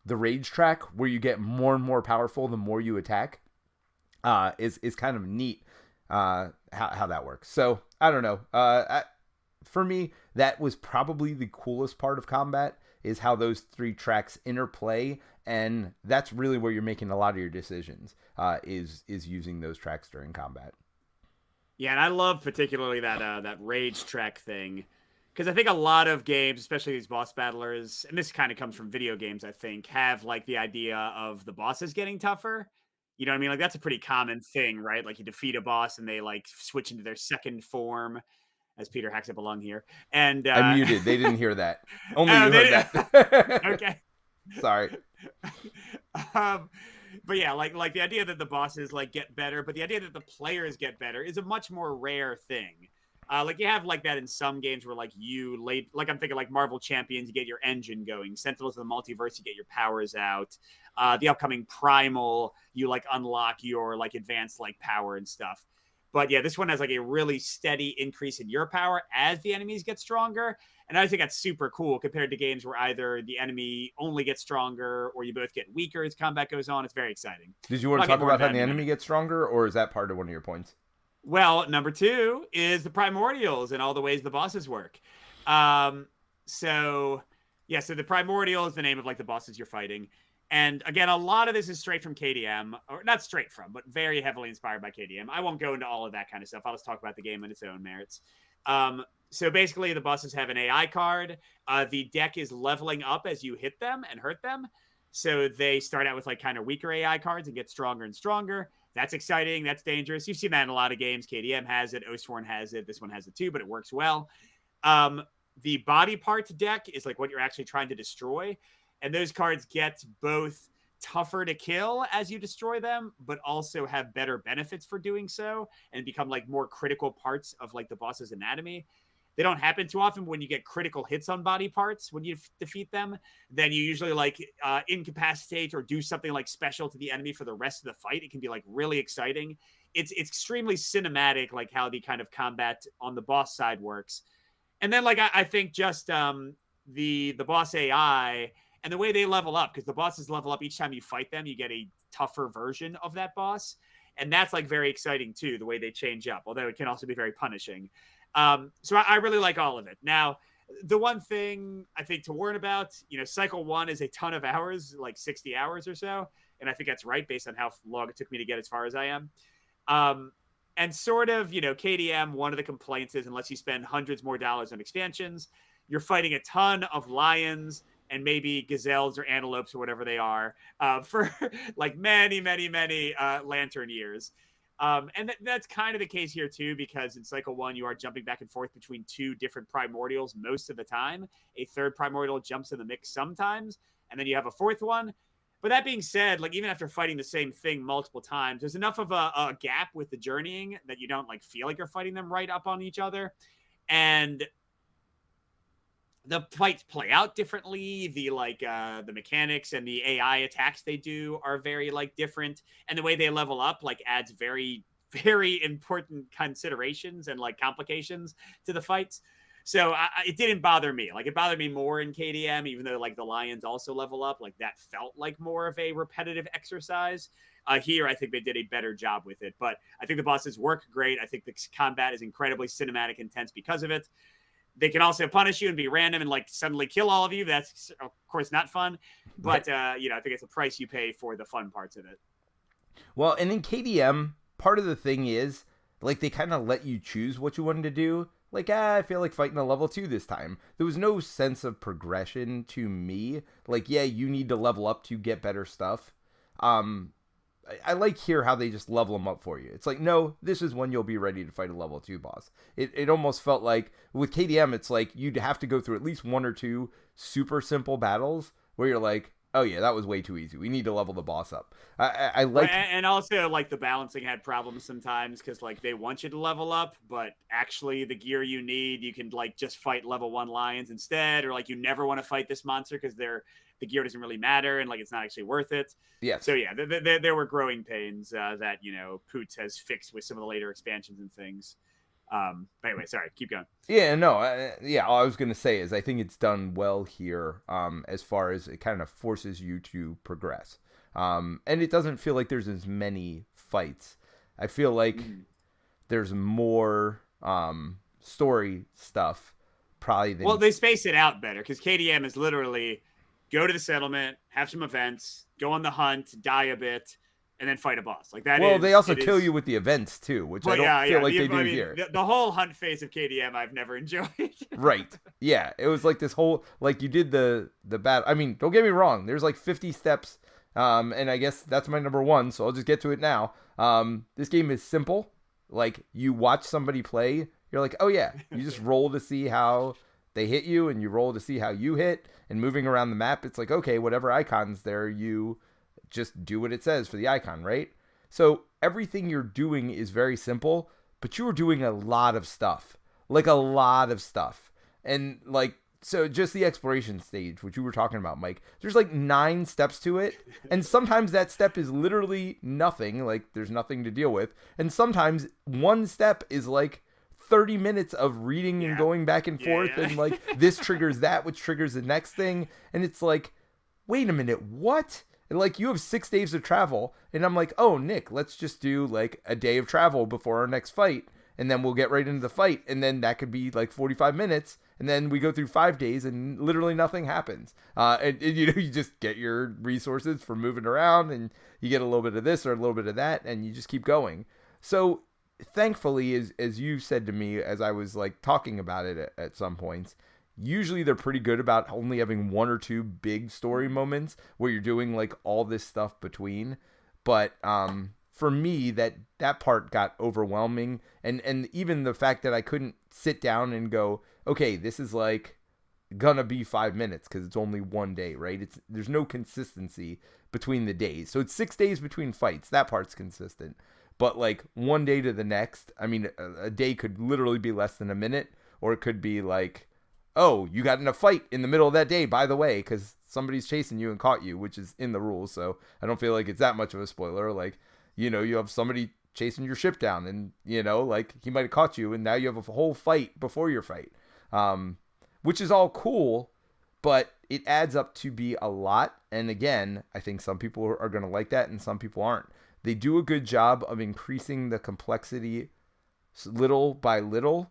rage track where you get more and more powerful the more you attack. Is kind of neat how that works. So I don't know. For me, that was probably the coolest part of combat, is how those 3 tracks interplay, and that's really where you're making a lot of your decisions, is using those tracks during combat. Yeah, and I love particularly that rage track thing, because I think a lot of games, especially these boss battlers, and this kind of comes from video games, I think, have like the idea of the bosses getting tougher. You know what I mean? Like that's a pretty common thing, right? Like you defeat a boss and they like switch into their second form, as Peter hacks up along here. And I muted. They didn't hear that. Only oh, you heard that. Okay. Sorry. But yeah, like the idea that the bosses like get better, but the idea that the players get better is a much more rare thing. Like you have like that in some games where like I'm thinking like Marvel Champions, you get your engine going. Sentinels of the Multiverse, you get your powers out. The upcoming Primal, you like unlock your like advanced like power and stuff. But yeah, this one has like a really steady increase in your power as the enemies get stronger. And I think that's super cool compared to games where either the enemy only gets stronger or you both get weaker as combat goes on. It's very exciting. Did you want to talk about how the enemy gets stronger, or is that part of one of your points? Well, number 2 is the primordials and all the ways the bosses work. So the primordial is the name of like the bosses you're fighting. And again, a lot of this is straight from KDM, or not straight from, but very heavily inspired by KDM. I won't go into all of that kind of stuff. I'll just talk about the game on its own merits. So basically, the bosses have an AI card. The deck is leveling up as you hit them and hurt them. So they start out with like kind of weaker AI cards and get stronger and stronger. That's exciting. That's dangerous. You've seen that in a lot of games. KDM has it. Oathsworn has it. This one has it too, but it works well. The body parts deck is like what you're actually trying to destroy. And those cards get both tougher to kill as you destroy them, but also have better benefits for doing so and become like more critical parts of like the boss's anatomy. They don't happen too often. When you get critical hits on body parts when you defeat them, then you usually like incapacitate or do something like special to the enemy for the rest of the fight. It can be like really exciting. It's extremely cinematic, like how the kind of combat on the boss side works. And then like I think just the boss AI and the way they level up, because the bosses level up each time you fight them, you get a tougher version of that boss. And that's like very exciting too, the way they change up, although it can also be very punishing. So I really like all of it. Now, the one thing I think to warn about, cycle 1 is a ton of hours, like 60 hours or so. And I think that's right based on how long it took me to get as far as I am. And sort of, KDM, one of the complaints is unless you spend hundreds more dollars on expansions, you're fighting a ton of lions and maybe gazelles or antelopes or whatever they are for like many, many, many lantern years. And that's kind of the case here too, because in cycle 1, you are jumping back and forth between 2 different primordials most of the time. A third primordial jumps in the mix sometimes, and then you have a 4th one. But that being said, like even after fighting the same thing multiple times, there's enough of a gap with the journeying that you don't like feel like you're fighting them right up on each other. And the fights play out differently. The mechanics and the AI attacks they do are very like different, and the way they level up like adds very, very important considerations and like complications to the fights. So it didn't bother me. Like, it bothered me more in KDM, even though like the lions also level up. Like, that felt like more of a repetitive exercise. Here, I think they did a better job with it. But I think the bosses work great. I think the combat is incredibly cinematic intense because of it. They can also punish you and be random and like suddenly kill all of you. That's of course not fun. But I think it's a price you pay for the fun parts of it. Well, and in KDM, part of the thing is like they kind of let you choose what you wanted to do. Like, I feel like fighting a level 2 this time. There was no sense of progression to me. Like, yeah, you need to level up to get better stuff. I like here how they just level them up for you. It's like, no, this is when you'll be ready to fight a level 2 boss. It almost felt like with KDM, it's like you'd have to go through at least 1 or 2 super simple battles where you're like, oh yeah, that was way too easy. We need to level the boss up. I like, and also like the balancing had problems sometimes because like they want you to level up, but actually the gear you need, you can like just fight level 1 lions instead, or like you never want to fight this monster because the gear doesn't really matter and like it's not actually worth it. yes. So yeah, there were growing pains that Poots has fixed with some of the later expansions and things. But anyway, sorry, keep going. Yeah, no, all I was gonna say is I think it's done well here, as far as it kind of forces you to progress, and it doesn't feel like there's as many fights. I feel like there's more story stuff probably than. Well, they space it out better because KDM is literally go to the settlement, have some events, go on the hunt, die a bit, and then fight a boss. Like that. Well, they also kill you with the events too, which I don't feel like they do here. The whole hunt phase of KDM, I've never enjoyed. Right. Yeah. It was like this whole like you did the battle. I mean, don't get me wrong. There's like 50 steps, and I guess that's my number 1. So I'll just get to it now. This game is simple. Like you watch somebody play, you're like, oh yeah, you just roll to see how they hit you, and you roll to see how you hit. And moving around the map, it's like, okay, whatever icon's there, you just do what it says for the icon, right? So everything you're doing is very simple, but you're doing a lot of stuff. Like a lot of stuff. And like, so just the exploration stage, which you were talking about, Mike, there's like 9 steps to it. And sometimes that step is literally nothing. Like there's nothing to deal with. And sometimes one step is like 30 minutes of reading and going back and forth. And like this triggers that, which triggers the next thing. And it's like, wait a minute, what? And like you have 6 days of travel, and I'm like, oh, Nick, let's just do like a day of travel before our next fight, and then we'll get right into the fight, and then that could be like 45 minutes, and then we go through 5 days, and literally nothing happens. And you just get your resources for moving around, and you get a little bit of this or a little bit of that, and you just keep going. So thankfully, as you said to me, as I was like talking about it at some points, usually they're pretty good about only having 1 or 2 big story moments where you're doing like all this stuff between. But for me, that part got overwhelming, and even the fact that I couldn't sit down and go, okay, this is like gonna be 5 minutes because it's only 1 day, right? There's no consistency between the days, so it's 6 days between fights. That part's consistent, but like 1 day to the next, I mean, a day could literally be less than a minute, or it could be like, oh, you got in a fight in the middle of that day, by the way, because somebody's chasing you and caught you, which is in the rules. So I don't feel like it's that much of a spoiler. Like, you have somebody chasing your ship down, and, like he might have caught you, and now you have a whole fight before your fight, which is all cool, but it adds up to be a lot. And again, I think some people are going to like that and some people aren't. They do a good job of increasing the complexity little by little,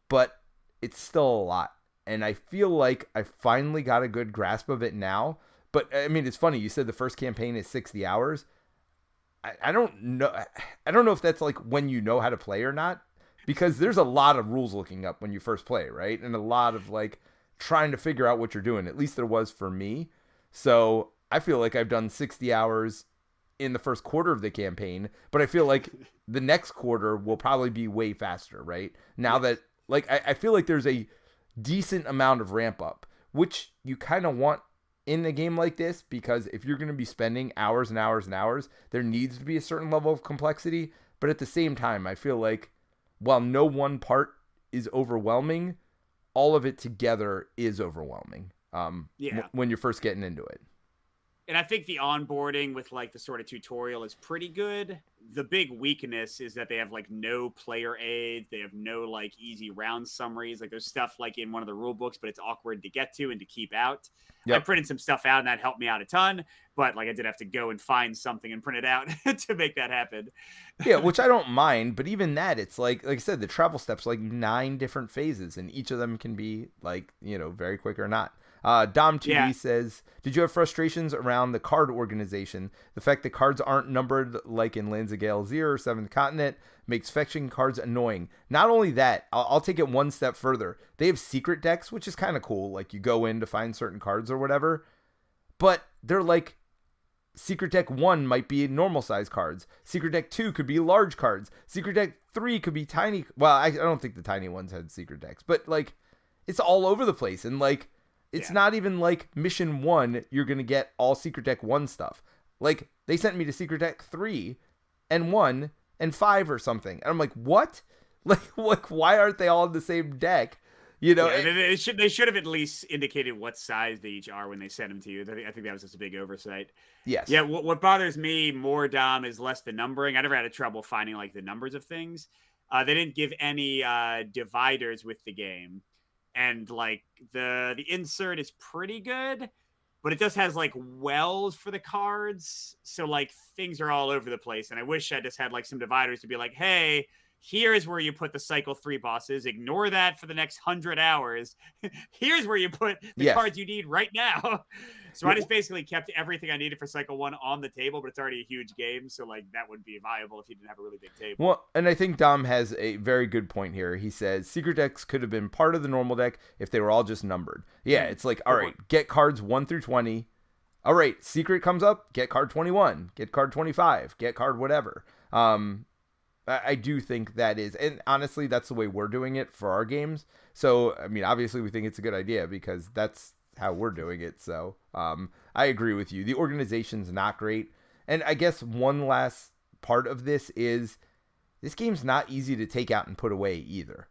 but it's still a lot. And I feel like I finally got a good grasp of it now. But I mean, it's funny. You said the first campaign is 60 hours. I don't know. I don't know if that's like when you know how to play or not, because there's a lot of rules looking up when you first play, right? And a lot of like trying to figure out what you're doing. At least there was for me. So I feel like I've done 60 hours in the first quarter of the campaign, but I feel like the next quarter will probably be way faster, right? Now that like I feel like there's a decent amount of ramp up, which you kind of want in a game like this, because if you're going to be spending hours and hours and hours, there needs to be a certain level of complexity. But at the same time, I feel like while no one part is overwhelming, all of it together is overwhelming when you're first getting into it. And I think the onboarding with like the sort of tutorial is pretty good. The big weakness is that they have like no player aids. They have no like easy round summaries. Like there's stuff like in one of the rule books, but it's awkward to get to and to keep out. I Yep. printed some stuff out and that helped me out a ton, but like I did have to go and find something and print it out to make that happen. Yeah, which I don't mind, but even that, it's like I said, the travel steps like 9 different phases, and each of them can be like, very quick or not. Dom TV says, did you have frustrations around the card organization? The fact that cards aren't numbered like in Lands of Galazir or Seventh Continent makes fetching cards annoying. Not only that, I'll take it one step further. They have secret decks, which is kind of cool. Like you go in to find certain cards or whatever, but they're like, Secret Deck 1 might be normal size cards. Secret Deck 2 could be large cards. Secret Deck 3 could be tiny. Well, I don't think the tiny ones had secret decks, but like it's all over the place. And like, it's not even like mission 1, you're going to get all Secret Deck 1 stuff. Like they sent me to Secret Deck 3 and 1 and 5 or something. And I'm like, what? Like why aren't they all in the same deck? They should have at least indicated what size they each are when they sent them to you. I think that was just a big oversight. Yes. Yeah. What bothers me more, Dom, is less the numbering. I never had trouble finding like the numbers of things. They didn't give any dividers with the game, and like the insert is pretty good, but it just has like wells for the cards, so like things are all over the place. And I wish I just had like some dividers to be like, hey, here's where you put the cycle 3 bosses. Ignore that for the next 100 hours. Here's where you put the cards you need right now. So I just basically kept everything I needed for cycle 1 on the table, but it's already a huge game. So like that wouldn't be viable if you didn't have a really big table. Well, and I think Dom has a very good point here. He says secret decks could have been part of the normal deck if they were all just numbered. Yeah, it's like, all right, get cards 1 through 20. All right, secret comes up, get card 21, get card 25, get card whatever. I do think that is, and honestly, that's the way we're doing it for our games. So, I mean, obviously we think it's a good idea because that's how we're doing it. So, I agree with you. The organization's not great. And I guess one last part of this is this game's not easy to take out and put away either.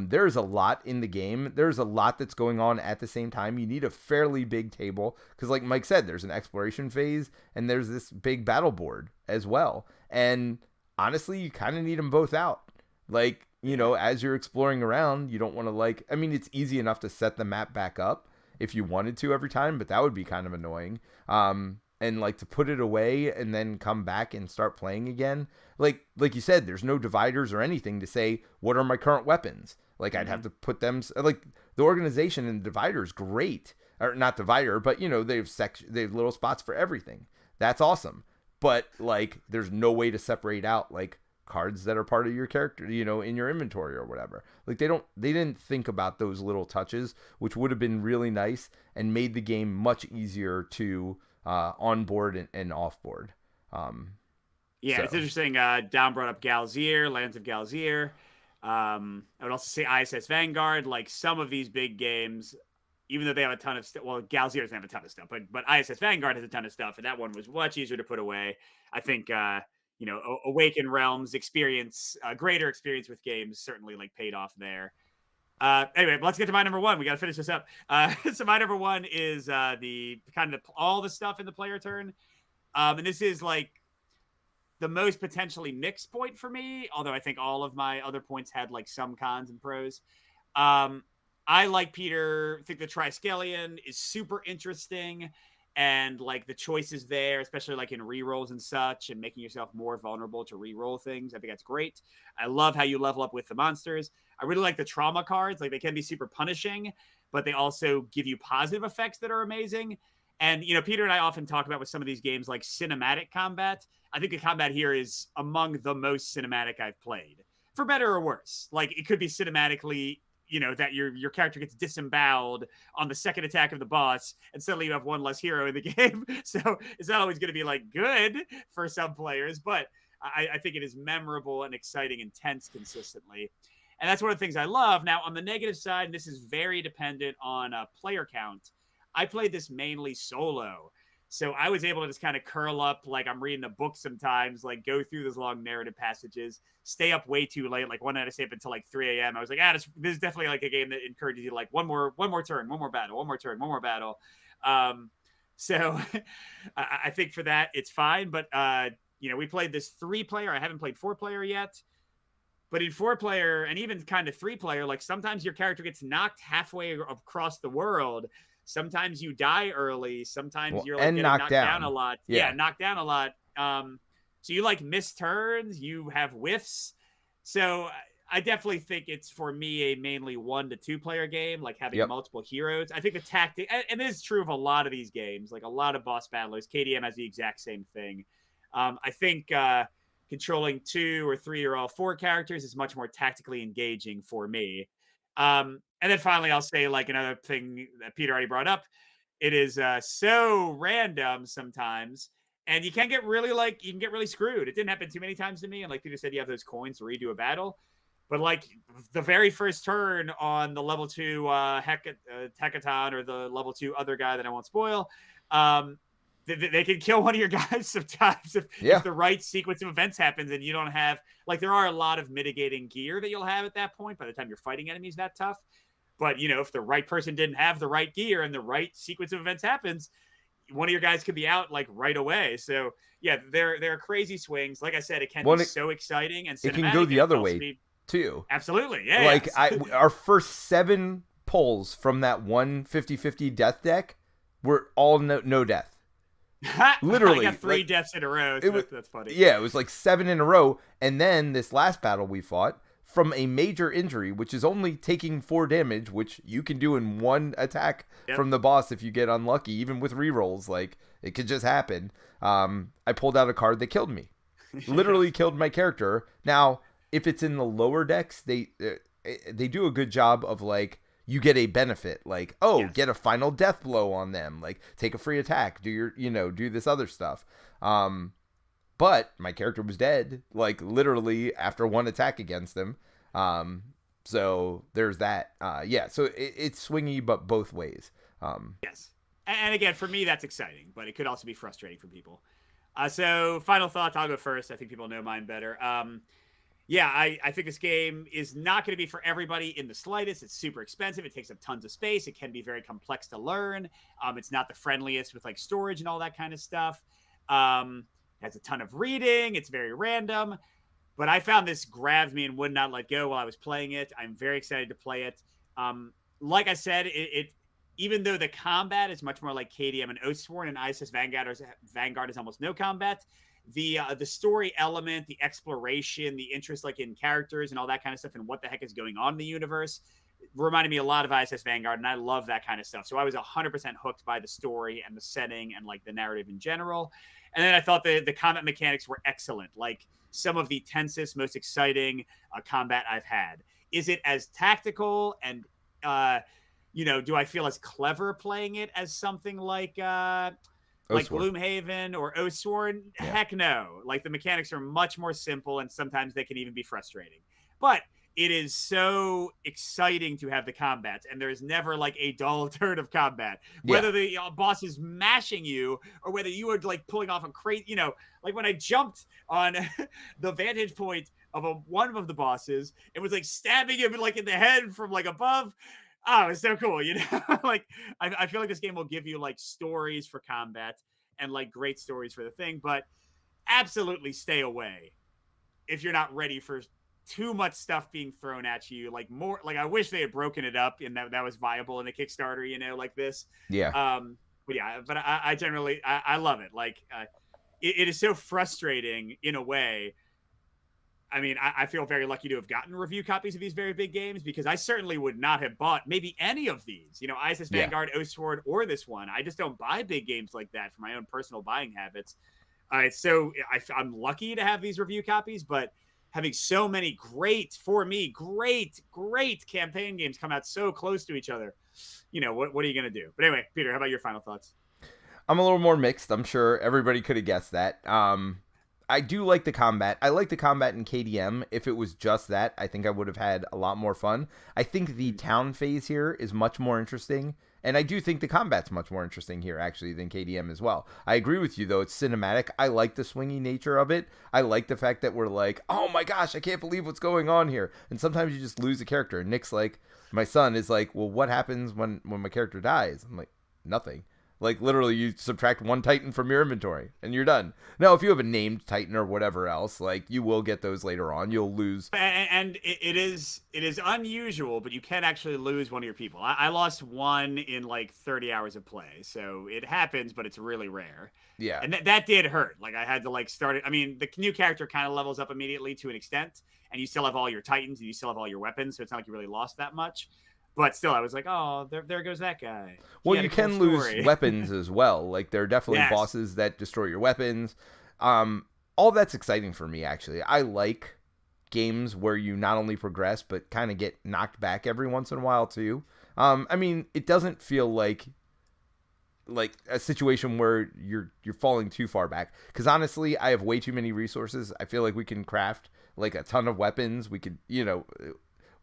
There's a lot in the game. There's a lot that's going on at the same time. You need a fairly big table because like Mike said, there's an exploration phase and there's this big battle board as well. And honestly, you kind of need them both out. Like, as you're exploring around, you don't want to it's easy enough to set the map back up if you wanted to every time, but that would be kind of annoying. And like to put it away and then come back and start playing again. Like you said, there's no dividers or anything to say, what are my current weapons? Like I'd have to put them, like the organization and divider is great, or not divider, but they have little spots for everything. That's awesome. But like, there's no way to separate out like cards that are part of your character, in your inventory or whatever. Like they didn't think about those little touches, which would have been really nice and made the game much easier to onboard and offboard. It's interesting. Dom brought up Galazir, Lands of Galazir. I would also say ISS Vanguard. Like some of these big games, even though they have a ton of stuff, well, Galazir doesn't have a ton of stuff, but ISS Vanguard has a ton of stuff, and that one was much easier to put away. I think, Awakened Realms experience, greater experience with games certainly like paid off there. Anyway, let's get to my number 1. We got to finish this up. So my number 1 is the kind of all the stuff in the player turn. And this is like the most potentially mixed point for me, although I think all of my other points had like some cons and pros. I, like Peter, think the Triskelion is super interesting, and like the choices there, especially like in rerolls and such, and making yourself more vulnerable to reroll things. I think that's great. I love how you level up with the monsters. I really like the trauma cards. Like they can be super punishing, but they also give you positive effects that are amazing. And, Peter and I often talk about with some of these games like cinematic combat. I think the combat here is among the most cinematic I've played, for better or worse. Like it could be cinematically, that your character gets disemboweled on the second attack of the boss, and suddenly you have one less hero in the game. So it's not always going to be like good for some players, but I think it is memorable and exciting and tense consistently. And that's one of the things I love. Now, on the negative side, and this is very dependent on player count, I played this mainly solo. So I was able to just kind of curl up like I'm reading a book sometimes, like go through those long narrative passages, stay up way too late. Like one night I stayed up until like 3 a.m. I was like, this is definitely like a game that encourages you like one more turn, one more battle, one more turn, one more battle. So I think for that, it's fine. But, we played this 3-player. I haven't played 4-player yet. But in 4-player and even kind of 3-player, like sometimes your character gets knocked halfway across the world. Sometimes you die early. Sometimes you're like and getting knocked knocked down a down. lot. Yeah, knocked down a lot. So you like miss turns. You have whiffs. So I definitely think it's for me a mainly 1 to 2-player game, like having multiple heroes. I think the tactic, and this is true of a lot of these games, like a lot of boss battlers. KDM has the exact same thing. I think controlling 2 or 3 or all 4 characters is much more tactically engaging for me. And then finally, I'll say like another thing that Peter already brought up. It is so random sometimes, and you can get really screwed. It didn't happen too many times to me. And like Peter said, you have those coins to redo a battle. But like the very first turn on the level 2 Hecaton or the level 2 other guy that I won't spoil, they can kill one of your guys sometimes if the right sequence of events happens and you don't have, like, there are a lot of mitigating gear that you'll have at that point by the time you're fighting enemies that tough. But, if the right person didn't have the right gear and the right sequence of events happens, one of your guys could be out like right away. So yeah, there are crazy swings. Like I said, it can be so exciting and cinematic. It can go the other way too. Absolutely. Yeah. Like our first 7 pulls from that 50-50 death deck were all no death. Literally, I got 3 deaths in a row. So that's funny. Yeah, it was like 7 in a row. And then this last battle we fought from a major injury, which is only taking 4 damage, which you can do in 1 attack from the boss if you get unlucky, even with rerolls. Like, it could just happen. I pulled out a card that killed me. Literally killed my character. Now, if it's in the lower decks, they do a good job of, like, you get a benefit, like, get a final death blow on them, like take a free attack, do this other stuff. But my character was dead, like literally after 1 attack against him. So there's that. So it's swingy, but both ways. Yes. And again, for me, that's exciting, but it could also be frustrating for people. So final thoughts, I'll go first. I think people know mine better. I think this game is not going to be for everybody in the slightest. It's super expensive. It takes up tons of space. It can be very complex to learn. It's not the friendliest with like storage and all that kind of stuff. It has a ton of reading. It's very random. But I found this grabbed me and would not let go while I was playing it. I'm very excited to play it. Like I said, it even though the combat is much more like KDM and Oathsworn and ISS Vanguard is almost no combat, the story element, the exploration, the interest like in characters and all that kind of stuff and what the heck is going on in the universe reminded me a lot of ISS Vanguard, and I love that kind of stuff. So I was 100% hooked by the story and the setting and like the narrative in general. And then I thought the combat mechanics were excellent, like some of the tensest, most exciting combat I've had. Is it as tactical and do I feel as clever playing it as something like Gloomhaven or Oathsworn? Yeah. Heck no. Like the mechanics are much more simple and sometimes they can even be frustrating. But it is so exciting to have the combats, and there's never like a dull turn of combat. Whether the boss is mashing you or whether you are like pulling off a crazy, like when I jumped on the vantage point of one of the bosses, it was like stabbing him like in the head from like above. Oh, it's so cool, like I feel like this game will give you like stories for combat and like great stories for the thing, but absolutely stay away if you're not ready for too much stuff being thrown at you. Like more, like I wish they had broken it up and that was viable in the Kickstarter, like this. Yeah. But I generally I love it. Like it is so frustrating in a way. I mean, I feel very lucky to have gotten review copies of these very big games because I certainly would not have bought maybe any of these, ISS Vanguard, Oathsworn, or this one. I just don't buy big games like that for my own personal buying habits. So I'm lucky to have these review copies, but having so many great campaign games come out so close to each other, what are you going to do? But anyway, Peter, how about your final thoughts? I'm a little more mixed. I'm sure everybody could have guessed that. I do like the combat. I like the combat in KDM. If it was just that, I think I would have had a lot more fun. I think the town phase here is much more interesting. And I do think the combat's much more interesting here, actually, than KDM as well. I agree with you, though. It's cinematic. I like the swingy nature of it. I like the fact that we're like, oh my gosh, I can't believe what's going on here. And sometimes you just lose a character. Nick's like, my son is like, well, what happens when my character dies? I'm like, nothing. Like, literally, you subtract one Titan from your inventory, and you're done. Now, if you have a named Titan or whatever else, like, you will get those later on. You'll lose. And it is unusual, but you can actually lose one of your people. I lost one in like 30 hours of play, so it happens, but it's really rare. Yeah. And that did hurt. Like, I had to like start it. I mean, the new character kind of levels up immediately to an extent, and you still have all your Titans and you still have all your weapons, so it's not like you really lost that much. But still, I was like, oh, there goes that guy. Well, you can lose weapons as well. Like, there are definitely bosses that destroy your weapons. All that's exciting for me, actually. I like games where you not only progress, but kind of get knocked back every once in a while, too. I mean, it doesn't feel like a situation where you're falling too far back. Because honestly, I have way too many resources. I feel like we can craft, like, a ton of weapons. We could,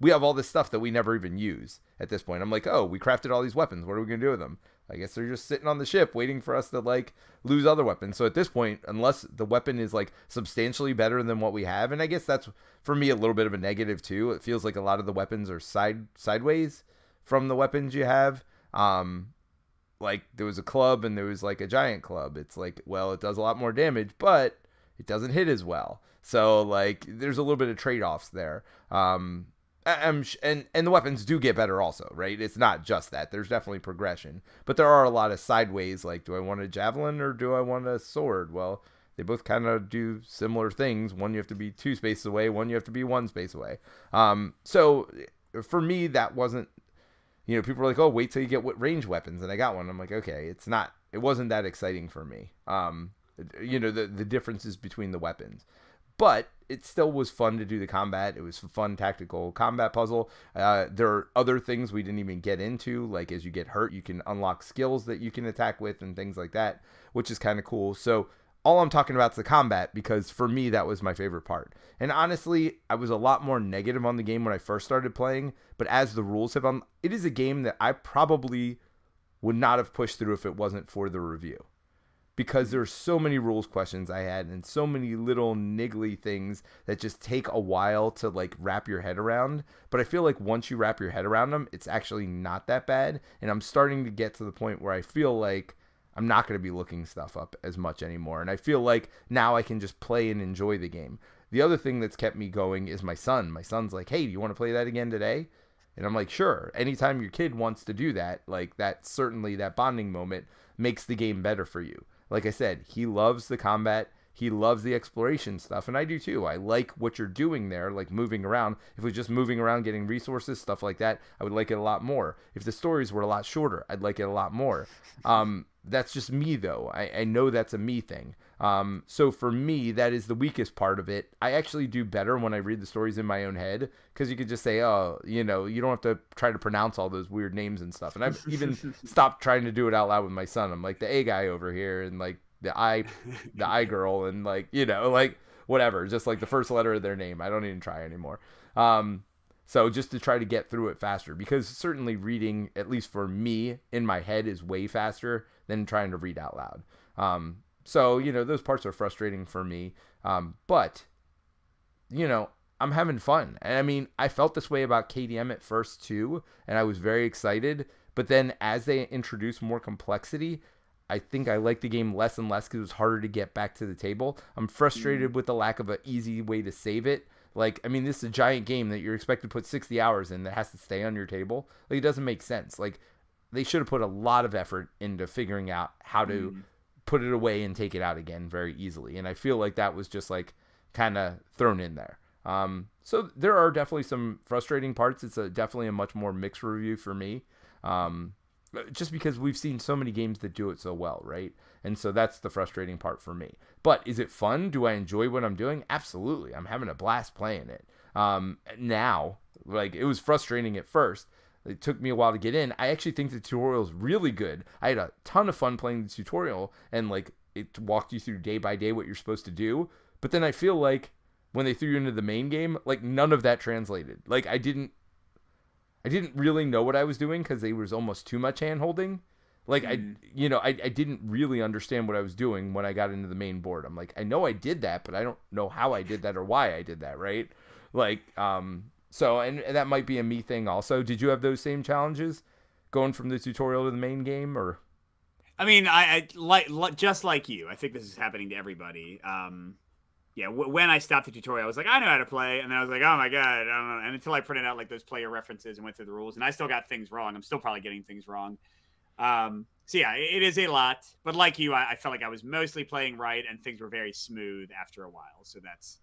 we have all this stuff that we never even use at this point. I'm like, oh, we crafted all these weapons. What are we going to do with them? I guess they're just sitting on the ship waiting for us to, like, lose other weapons. So at this point, unless the weapon is, like, substantially better than what we have, and I guess that's, for me, a little bit of a negative, too. It feels like a lot of the weapons are sideways from the weapons you have. Like, there was a club and there was, like, a giant club. It's like, well, it does a lot more damage, but it doesn't hit as well. So, like, there's a little bit of trade-offs there. And the weapons do get better also, right? It's not just that. There's definitely progression. But there are a lot of sideways, like, do I want a javelin or do I want a sword? Well, they both kind of do similar things. One you have to be 2 spaces away, one you have to be 1 space away. So for me, that wasn't, people were like, oh, wait till you get range weapons. And I got one. I'm like, okay, it wasn't that exciting for me. The differences between the weapons. But it still was fun to do the combat. It was a fun tactical combat puzzle. There are other things we didn't even get into, like as you get hurt, you can unlock skills that you can attack with and things like that, which is kind of cool. So all I'm talking about is the combat, because for me, that was my favorite part. And honestly, I was a lot more negative on the game when I first started playing, but as the rules have it is a game that I probably would not have pushed through if it wasn't for the review. Because there's so many rules questions I had and so many little niggly things that just take a while to, like, wrap your head around. But I feel like once you wrap your head around them, it's actually not that bad. And I'm starting to get to the point where I feel like I'm not going to be looking stuff up as much anymore. And I feel like now I can just play and enjoy the game. The other thing that's kept me going is my son. My son's like, hey, do you want to play that again today? And I'm like, sure. Anytime your kid wants to do that, like, that certainly, that bonding moment makes the game better for you. Like I said, he loves the combat. He loves the exploration stuff, and I do too. I like what you're doing there, like moving around. If it was just moving around, getting resources, stuff like that, I would like it a lot more. If the stories were a lot shorter, I'd like it a lot more. That's just me, though. I know that's a me thing. So for me, that is the weakest part of it. I actually do better when I read the stories in my own head, because you could just say, oh, you don't have to try to pronounce all those weird names and stuff. And I've even stopped trying to do it out loud with my son. I'm like, the A guy over here, and like the I girl, and like, like whatever, just like the first letter of their name. I don't even try anymore. So just to try to get through it faster, because certainly reading, at least for me, in my head is way faster than trying to read out loud. So, those parts are frustrating for me. But, I'm having fun. And I mean, I felt this way about KDM at first too, and I was very excited. But then as they introduce more complexity, I think I like the game less and less because it was harder to get back to the table. I'm frustrated with the lack of an easy way to save it. Like, I mean, this is a giant game that you're expected to put 60 hours in that has to stay on your table. Like, it doesn't make sense. Like, they should have put a lot of effort into figuring out how to put it away and take it out again very easily. And I feel like that was just, like, kind of thrown in there. So there are definitely some frustrating parts. It's definitely a much more mixed review for me. Just because we've seen so many games that do it so well, right? And so that's the frustrating part for me. But is it fun? Do I enjoy what I'm doing? Absolutely. I'm having a blast playing it. Now, like, it was frustrating at first. It took me a while to get in. I actually think the tutorial is really good. I had a ton of fun playing the tutorial, and, like, it walked you through day by day what you're supposed to do. But then I feel like when they threw you into the main game, like, none of that translated. Like, I didn't really know what I was doing because there was almost too much hand-holding. Like, I didn't really understand what I was doing when I got into the main board. I'm like, I know I did that, but I don't know how I did that or why I did that, right? Like, so, and that might be a me thing also. Did you have those same challenges going from the tutorial to the main game, or? I mean, I like just like you. I think this is happening to everybody. Yeah, when I stopped the tutorial, I was like, I know how to play, and then I was like, oh my god, I don't know. And until I printed out like those player references and went through the rules, and I still got things wrong. I'm still probably getting things wrong. So yeah, it is a lot. But like you, I felt like I was mostly playing right, and things were very smooth after a while. So that's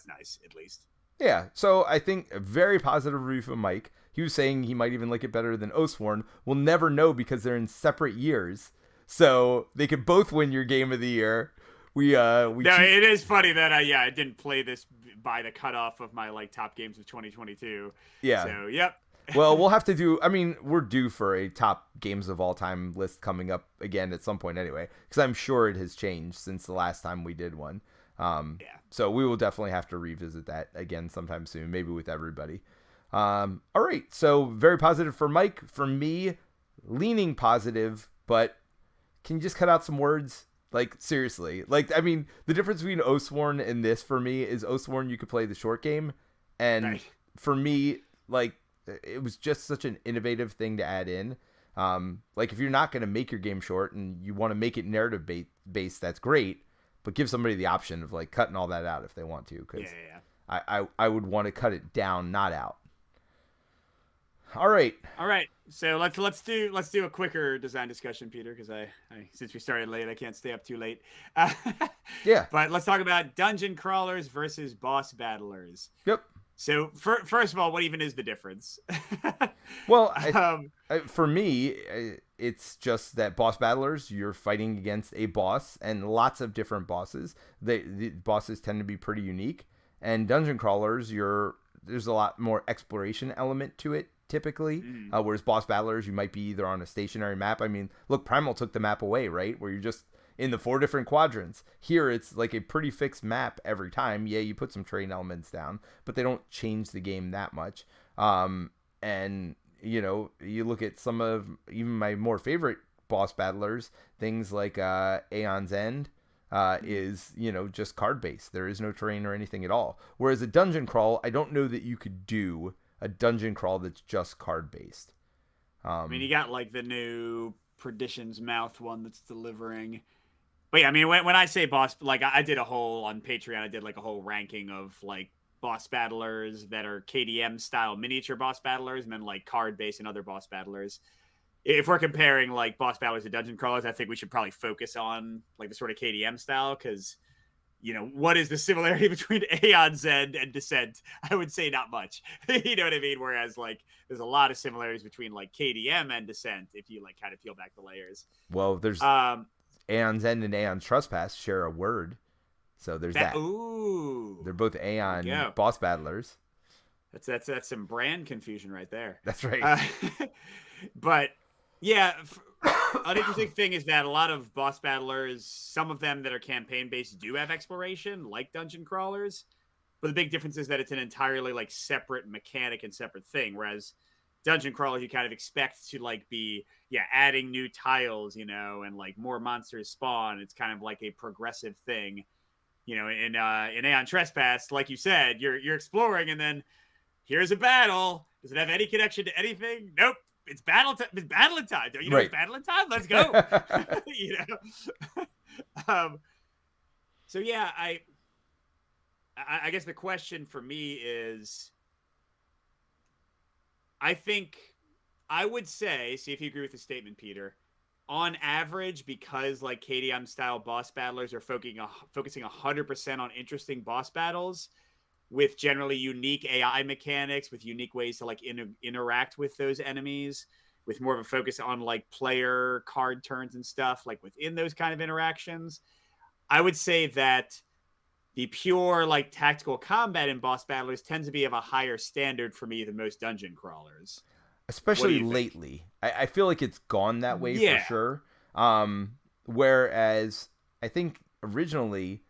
nice, at least. Yeah, so I think a very positive review from Mike. He was saying he might even like it better than Oathsworn. We'll never know because they're in separate years. So they could both win your game of the year. It is funny that I didn't play this by the cutoff of my like top games of 2022. Yeah. So yep. Well, we'll have to do. I mean, we're due for a top games of all time list coming up again at some point anyway, because I'm sure it has changed since the last time we did one. Yeah. So we will definitely have to revisit that again sometime soon, maybe with everybody. All right. So very positive for Mike. For me, leaning positive, but can you just cut out some words? Like, seriously. Like, I mean, the difference between Oathsworn and this for me is Oathsworn, you could play the short game. And Right. for me, like, it was just such an innovative thing to add in. Like, if you're not going to make your game short and you want to make it narrative based, that's great. But give somebody the option of, like, cutting all that out if they want to. Because I would want to cut it down, not out. All right. So let's do a quicker design discussion, Peter, because I since we started late, I can't stay up too late. Yeah. But let's talk about dungeon crawlers versus boss battlers. Yep. So first of all, what even is the difference? Well, for me, it's just that boss battlers, you're fighting against a boss and lots of different bosses. The bosses tend to be pretty unique. And dungeon crawlers, there's a lot more exploration element to it typically. Whereas boss battlers, you might be either on a stationary map. I mean, look, Primal took the map away, right? Where you're just in the 4 different quadrants. Here, it's like a pretty fixed map every time. Yeah, you put some terrain elements down, but they don't change the game that much. And, you know, you look at some of even my more favorite boss battlers, things like Aeon's End is, you know, just card-based. There is no terrain or anything at all. Whereas a dungeon crawl, I don't know that you could do a dungeon crawl that's just card-based. I mean, you got like the new Perdition's Mouth one that's delivering. But yeah, I mean, when I say boss, like I did a whole on Patreon, I did like a whole ranking of like boss battlers that are KDM style miniature boss battlers, and then like card based and other boss battlers. If we're comparing like boss battlers to dungeon crawlers, I think we should probably focus on like the sort of KDM style, because you know, what is the similarity between Aeon's End and Descent? I would say not much. You know what I mean? Whereas like there's a lot of similarities between like KDM and Descent if you like kind of peel back the layers. Well, there's Aeon's End and Aeon Trespass share a word. So there's that. Ooh. They're both Aeon boss battlers. That's some brand confusion right there. That's right. But yeah, an interesting thing is that a lot of boss battlers, some of them that are campaign based, do have exploration, like dungeon crawlers. But the big difference is that it's an entirely like separate mechanic and separate thing. Whereas dungeon crawlers, you kind of expect to like be adding new tiles, you know, and like more monsters spawn. It's kind of like a progressive thing, you know. In Aeon Trespass, like you said, you're exploring, and then here's a battle. Does it have any connection to anything? Nope. It's battle time. It's battling time. Don't you know it's battling time? Let's go. You know. So yeah, I guess the question for me is, I think I would say, see if you agree with the statement, Peter. On average, because like KDM style boss battlers are focusing 100% on interesting boss battles with generally unique AI mechanics, with unique ways to like interact with those enemies, with more of a focus on like player card turns and stuff like within those kind of interactions. I would say that the pure like tactical combat in boss battlers tends to be of a higher standard for me than most dungeon crawlers. Especially lately. I feel like it's gone that way for sure. Whereas I think originally,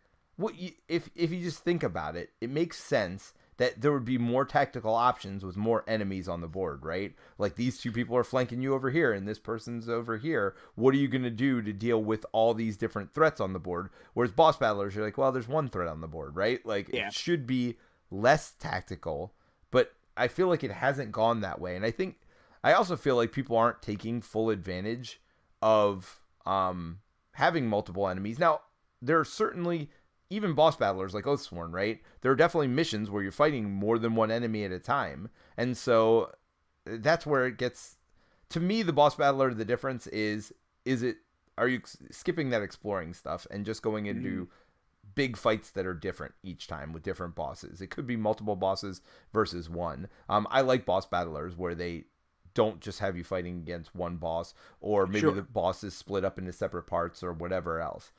if you just think about it, it makes sense that there would be more tactical options with more enemies on the board, right? Like these two people are flanking you over here and this person's over here. What are you going to do to deal with all these different threats on the board? Whereas boss battlers, you're like, well, there's one threat on the board, right? Like it should be less tactical, but I feel like it hasn't gone that way. And I also feel like people aren't taking full advantage of having multiple enemies. Now, there are certainly even boss battlers like Oathsworn, right? There are definitely missions where you're fighting more than one enemy at a time. And so that's where it gets, to me, the boss battler, the difference is are you skipping that exploring stuff and just going into big fights that are different each time with different bosses? It could be multiple bosses versus one. I like boss battlers where they don't just have you fighting against one boss, or maybe the boss is split up into separate parts or whatever else.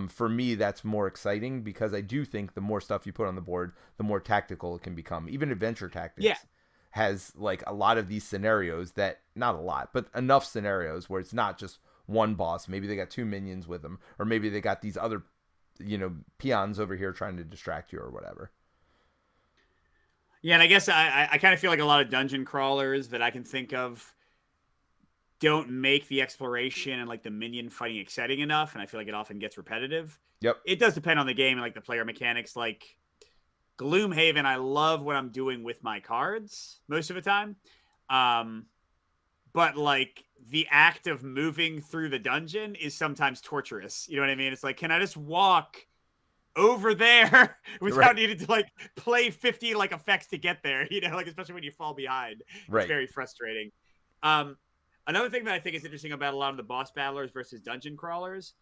For me, that's more exciting because I do think the more stuff you put on the board, the more tactical it can become. Even Adventure Tactics has like a lot of these scenarios that, not a lot, but enough scenarios where it's not just one boss. Maybe they got 2 minions with them, or maybe they got these other, peons over here trying to distract you or whatever. Yeah, and I guess I kind of feel like a lot of dungeon crawlers that I can think of don't make the exploration and like the minion fighting exciting enough, and I feel like it often gets repetitive. Yep. It does depend on the game and like the player mechanics. Like Gloomhaven, I love what I'm doing with my cards most of the time. But like the act of moving through the dungeon is sometimes torturous. You know what I mean? It's like, can I just walk over there without needing to like play 50 like effects to get there? Like especially when you fall behind. It's very frustrating. Another thing that I think is interesting about a lot of the boss battlers versus dungeon crawlers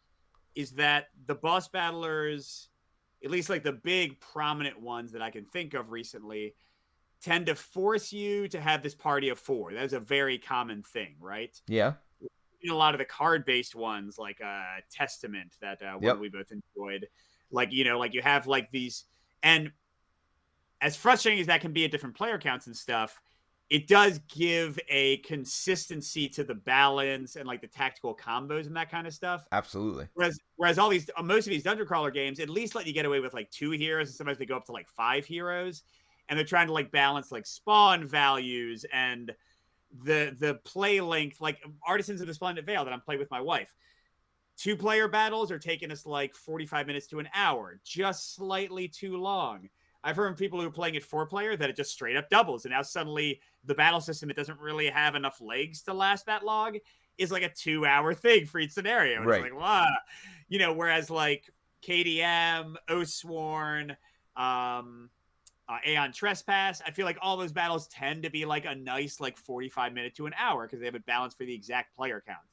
is that the boss battlers, at least like the big prominent ones that I can think of recently, tend to force you to have this party of 4. That's a very common thing, right? Yeah. A lot of the card-based ones, like Testament, that one we both enjoyed, like like you have like these, and as frustrating as that can be at different player counts and stuff, it does give a consistency to the balance and like the tactical combos and that kind of stuff. Absolutely. Whereas all these, most of these dungeon crawler games at least let you get away with like 2 heroes, and sometimes they go up to like 5 heroes. And they're trying to like balance like spawn values and the play length, like Artisans of the Splendid Vale that I'm playing with my wife. 2-player battles are taking us like 45 minutes to an hour, just slightly too long. I've heard from people who are playing it 4-player that it just straight up doubles. And now suddenly the battle system, it doesn't really have enough legs to last that long, is like a 2-hour thing for each scenario. And it's like, wow. Whereas like KDM, Oathsworn, Aeon Trespass, I feel like all those battles tend to be like a nice like 45 minute to an hour because they have it balanced for the exact player count.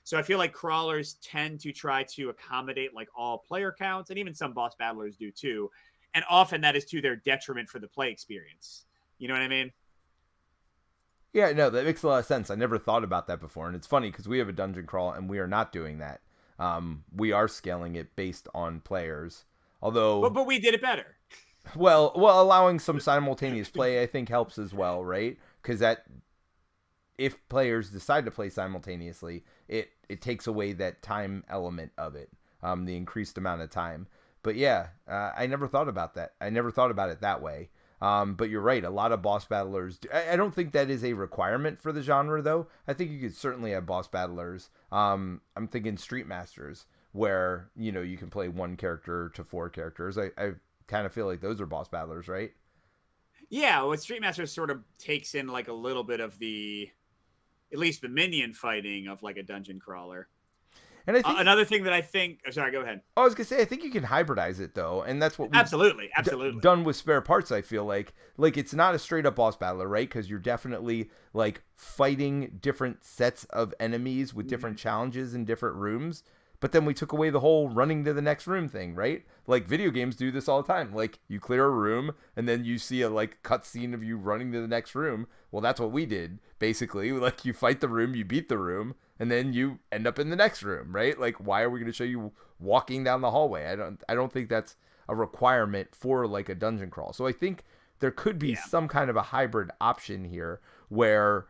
So I feel like crawlers tend to try to accommodate like all player counts, and even some boss battlers do too. And often that is to their detriment for the play experience. You know what I mean? Yeah, no, that makes a lot of sense. I never thought about that before. And it's funny because we have a dungeon crawl and we are not doing that. We are scaling it based on players. Although, but we did it better. Well, allowing some simultaneous play, I think, helps as well, right? Because that, if players decide to play simultaneously, it takes away that time element of it, the increased amount of time. But yeah, I never thought about that. I never thought about it that way. But you're right. A lot of boss battlers. I don't think that is a requirement for the genre, though. I think you could certainly have boss battlers. I'm thinking Street Masters, where you can play 1 character to 4 characters. I kind of feel like those are boss battlers, right? Yeah, well, Street Master sort of takes in like a little bit of at least the minion fighting of like a dungeon crawler. And I think another thing that I think, sorry, go ahead. I was gonna say, I think you can hybridize it though, and that's what we've absolutely done with Spare Parts. I feel like it's not a straight up boss battler, right? Because you're definitely like fighting different sets of enemies with different challenges in different rooms. But then we took away the whole running to the next room thing, right? Like video games do this all the time. Like you clear a room and then you see a like cutscene of you running to the next room. Well, that's what we did basically. Like you fight the room, you beat the room, and then you end up in the next room, right? Like why are we going to show you walking down the hallway? I don't think that's a requirement for like a dungeon crawl. So I think there could be some kind of a hybrid option here where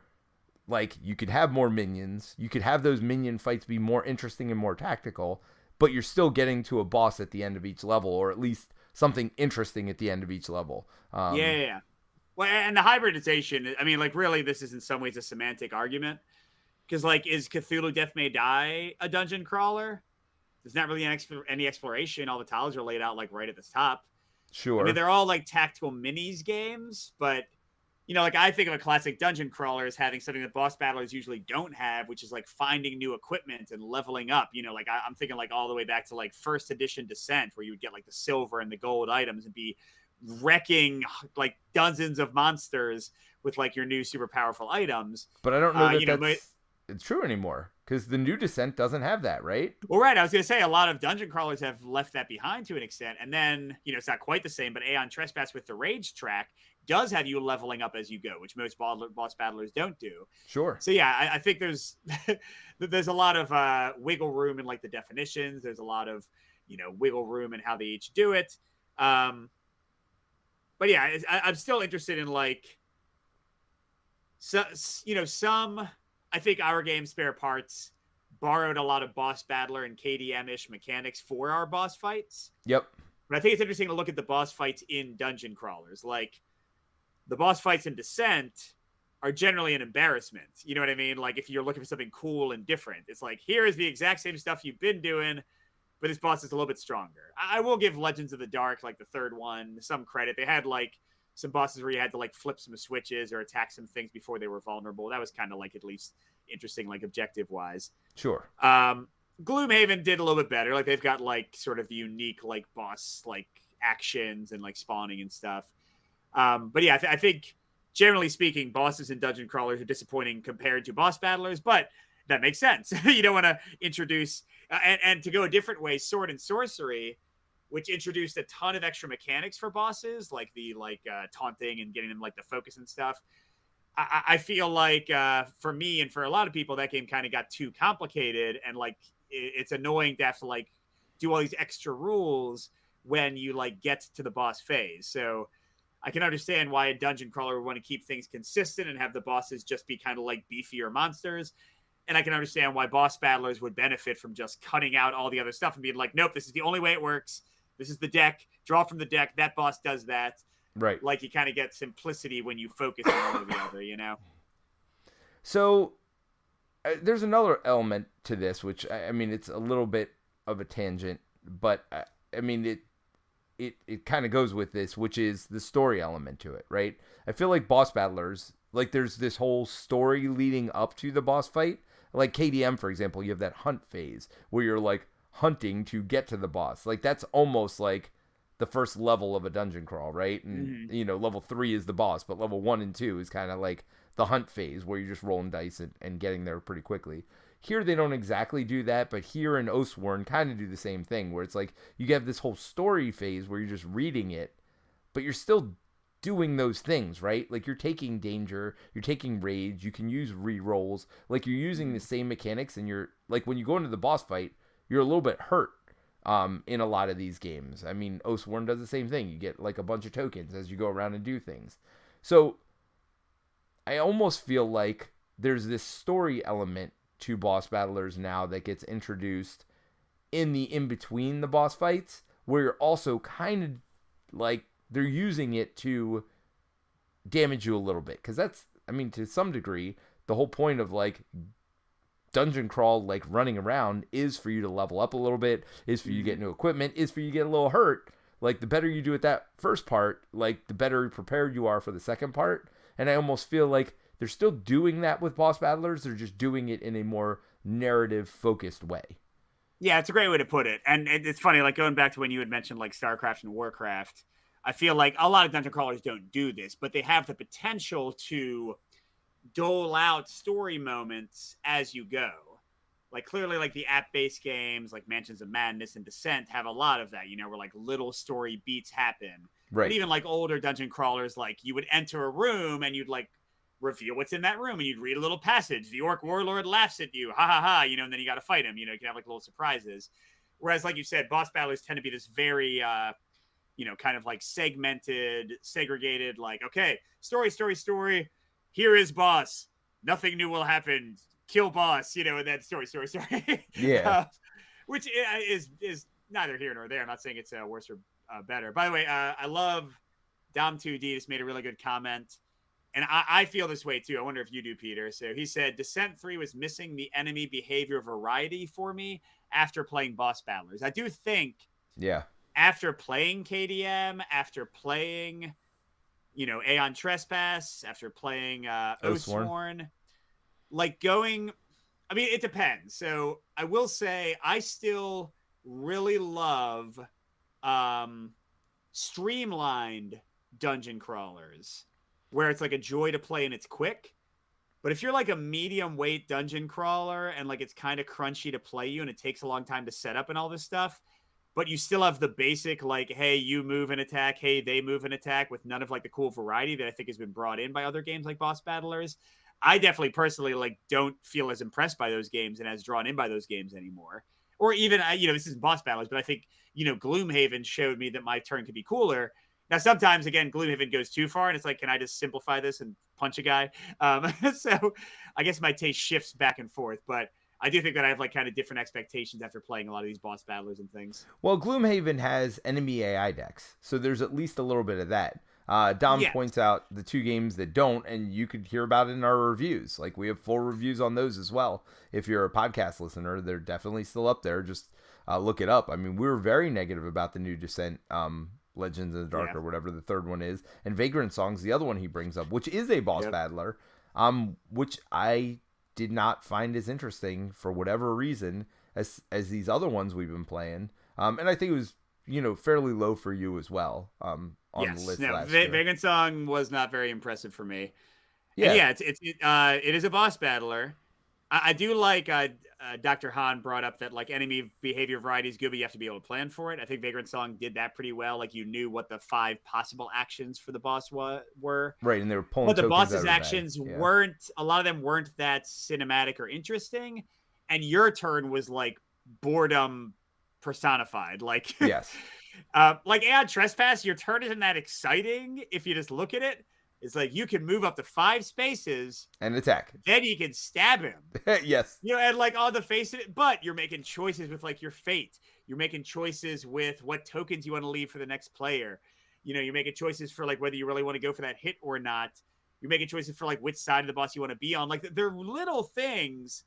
like you could have more minions, you could have those minion fights be more interesting and more tactical, but you're still getting to a boss at the end of each level, or at least something interesting at the end of each level. Yeah. Well, and the hybridization, I mean, like really this is in some ways a semantic argument, because like, is Cthulhu Death May Die a dungeon crawler? There's not really any exploration. All the tiles are laid out like right at the top. Sure. I mean, they're all like tactical minis games, but like I think of a classic dungeon crawler as having something that boss battlers usually don't have, which is like finding new equipment and leveling up. Like I'm thinking like all the way back to like first edition Descent, where you would get like the silver and the gold items and be wrecking like dozens of monsters with like your new super powerful items. But I don't know that it's true anymore, because the new Descent doesn't have that, right? Well, right. I was going to say a lot of dungeon crawlers have left that behind to an extent. And then, it's not quite the same, but Aeon Trespass with the Rage track does have you leveling up as you go, which most boss battlers don't do. Sure. So, yeah, I think there's a lot of wiggle room in like the definitions. There's a lot of, wiggle room in how they each do it. But yeah, I'm still interested in like, some, I think our game Spare Parts borrowed a lot of boss battler and KDM-ish mechanics for our boss fights. Yep. But I think it's interesting to look at the boss fights in dungeon crawlers. Like, the boss fights in Descent are generally an embarrassment. You know what I mean? Like, if you're looking for something cool and different, it's like, here is the exact same stuff you've been doing, but this boss is a little bit stronger. I will give Legends of the Dark, like the third one, some credit. They had, like, some bosses where you had to, like, flip some switches or attack some things before they were vulnerable. That was kind of, like, at least interesting, like, objective-wise. Sure. Gloomhaven did a little bit better. Like, they've got, like, sort of unique, like, boss, like, actions and, like, spawning and stuff. But yeah, I think generally speaking, bosses and dungeon crawlers are disappointing compared to boss battlers, but that makes sense. You don't want to introduce and to go a different way, Sword and Sorcery, which introduced a ton of extra mechanics for bosses, like the taunting and getting them like the focus and stuff. I feel like for me and for a lot of people, that game kind of got too complicated, and like it's annoying to have to like do all these extra rules when you like get to the boss phase. So I can understand why a dungeon crawler would want to keep things consistent and have the bosses just be kind of like beefier monsters. And I can understand why boss battlers would benefit from just cutting out all the other stuff and being like, nope, this is the only way it works. This is the deck. Draw from the deck. That boss does that. Right. Like you kind of get simplicity when you focus on one or the other, So there's another element to this, which I mean, it's a little bit of a tangent, but I mean, it kind of goes with this, which is the story element to it, right? I feel like boss battlers, like there's this whole story leading up to the boss fight. Like KDM, for example, you have that hunt phase where you're like hunting to get to the boss. Like that's almost like the first level of a dungeon crawl, right? And level 3 is the boss, but level 1 and 2 is kind of like the hunt phase where you're just rolling dice and getting there pretty quickly. Here they don't exactly do that, but here in Oathsworn kind of do the same thing, where it's like you have this whole story phase where you're just reading it, but you're still doing those things, right? Like you're taking danger, you're taking rage, you can use re-rolls, like you're using the same mechanics, and you're like when you go into the boss fight, you're a little bit hurt in a lot of these games. I mean, Oathsworn does the same thing. You get like a bunch of tokens as you go around and do things. So I almost feel like there's this story element to boss battlers now that gets introduced in between the boss fights, where you're also kind of like they're using it to damage you a little bit, because that's, I mean, to some degree the whole point of like dungeon crawl, like running around, is for you to level up a little bit, is for you to get new equipment, is for you to get a little hurt. Like the better you do at that first part, like the better prepared you are for the second part. And I almost feel like they're still doing that with boss battlers. They're just doing it in a more narrative-focused way. Yeah, it's a great way to put it. And it's funny, like going back to when you had mentioned like StarCraft and Warcraft, I feel like a lot of dungeon crawlers don't do this, but they have the potential to dole out story moments as you go. Like clearly like the app-based games like Mansions of Madness and Descent have a lot of that, where like little story beats happen. Right. But even like older dungeon crawlers, like you would enter a room and you'd like reveal what's in that room and you'd read a little passage. The orc warlord laughs at you, ha ha ha, and then you got to fight him. You can have like little surprises. Whereas like you said, boss battlers tend to be this very kind of like segmented, segregated, like, okay, story, here is boss, nothing new will happen, kill boss, and then story. Yeah. Which is neither here nor there. I'm not saying it's worse or better. By the way, I love Dom2D just made a really good comment. And I feel this way too. I wonder if you do, Peter. So he said, Descent 3 was missing the enemy behavior variety for me after playing boss battlers. I do think after playing KDM, after playing, Aeon Trespass, after playing Oathsworn. Oathsworn, like going. I mean, it depends. So I will say I still really love streamlined dungeon crawlers where it's like a joy to play and it's quick. But if you're like a medium weight dungeon crawler and like it's kind of crunchy to play you and it takes a long time to set up and all this stuff, but you still have the basic like, hey, you move and attack, hey, they move and attack, with none of like the cool variety that I think has been brought in by other games like Boss Battlers. I definitely personally like don't feel as impressed by those games and as drawn in by those games anymore. Or even, this isn't Boss Battlers, but I think, Gloomhaven showed me that my turn could be cooler. Now, sometimes, again, Gloomhaven goes too far, and it's like, can I just simplify this and punch a guy? So I guess my taste shifts back and forth, but I do think that I have like kind of different expectations after playing a lot of these Boss Battlers and things. Well, Gloomhaven has enemy AI decks, so there's at least a little bit of that. Dom points out the two games that don't, and you could hear about it in our reviews. Like, we have full reviews on those as well. If you're a podcast listener, they're definitely still up there. Just look it up. I mean, we were very negative about the new Descent, Legends in the Dark, or whatever the third one is. And Vagrant Song's the other one he brings up, which is a boss battler, which I did not find as interesting for whatever reason as these other ones we've been playing. And I think it was, fairly low for you as well. On the list last year. Vagrant Song was not very impressive for me. Yeah, it is a boss battler. I do like Dr. Han brought up that like enemy behavior variety is good, but you have to be able to plan for it. I think Vagrant Song did that pretty well. Like, you knew what the 5 possible actions for the boss were. Right, and they were pulling. But the boss's actions weren't. A lot of them weren't that cinematic or interesting, and your turn was like boredom personified. Like, yes. Like Aeon Trespass, your turn isn't that exciting if you just look at it. It's like you can move up to 5 spaces and attack. Then you can stab him. Yes. And like on the face of it, but you're making choices with like your fate. You're making choices with what tokens you want to leave for the next player. You're making choices for like whether you really want to go for that hit or not. You're making choices for like which side of the boss you want to be on. Like, they're little things.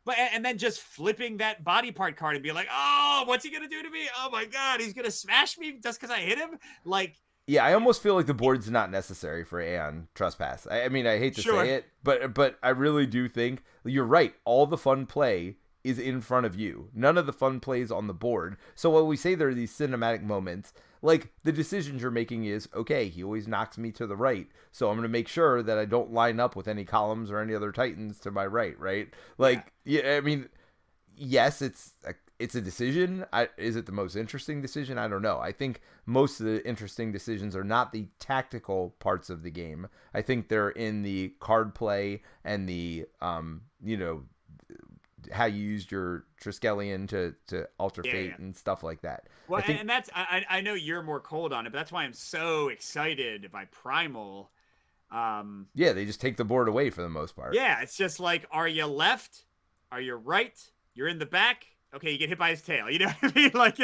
But and then just flipping that body part card and be like, oh, what's he gonna do to me? Oh my god, he's gonna smash me just because I hit him. Like, yeah, I almost feel like the board's not necessary for Aeon Trespass. I mean, I hate to say it, but I really do think you're right. All the fun play is in front of you. None of the fun plays on the board. So when we say there are these cinematic moments, like, the decisions you're making is, okay, he always knocks me to the right, so I'm going to make sure that I don't line up with any columns or any other titans to my right, right? Like, yeah, I mean, yes, it's a decision. Is it the most interesting decision? I don't know. I think most of the interesting decisions are not the tactical parts of the game. I think they're in the card play and the, how you used your Triskelion to alter fate and stuff like that. Well, and that's, I know you're more cold on it, but that's why I'm so excited by Primal. Yeah, they just take the board away for the most part. Yeah, it's just like, are you left? Are you right? You're in the back? Okay, you get hit by his tail. You know what I mean? Like,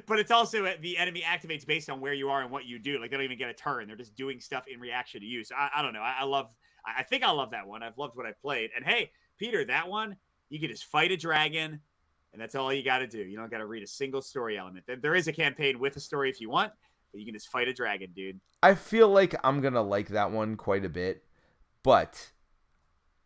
but it's also the enemy activates based on where you are and what you do. Like, they don't even get a turn. They're just doing stuff in reaction to you. So I don't know. I think I love that one. I've loved what I've played. And hey, Peter, that one, you can just fight a dragon, and that's all you got to do. You don't got to read a single story element. There is a campaign with a story if you want, but you can just fight a dragon, dude. I feel like I'm going to like that one quite a bit, but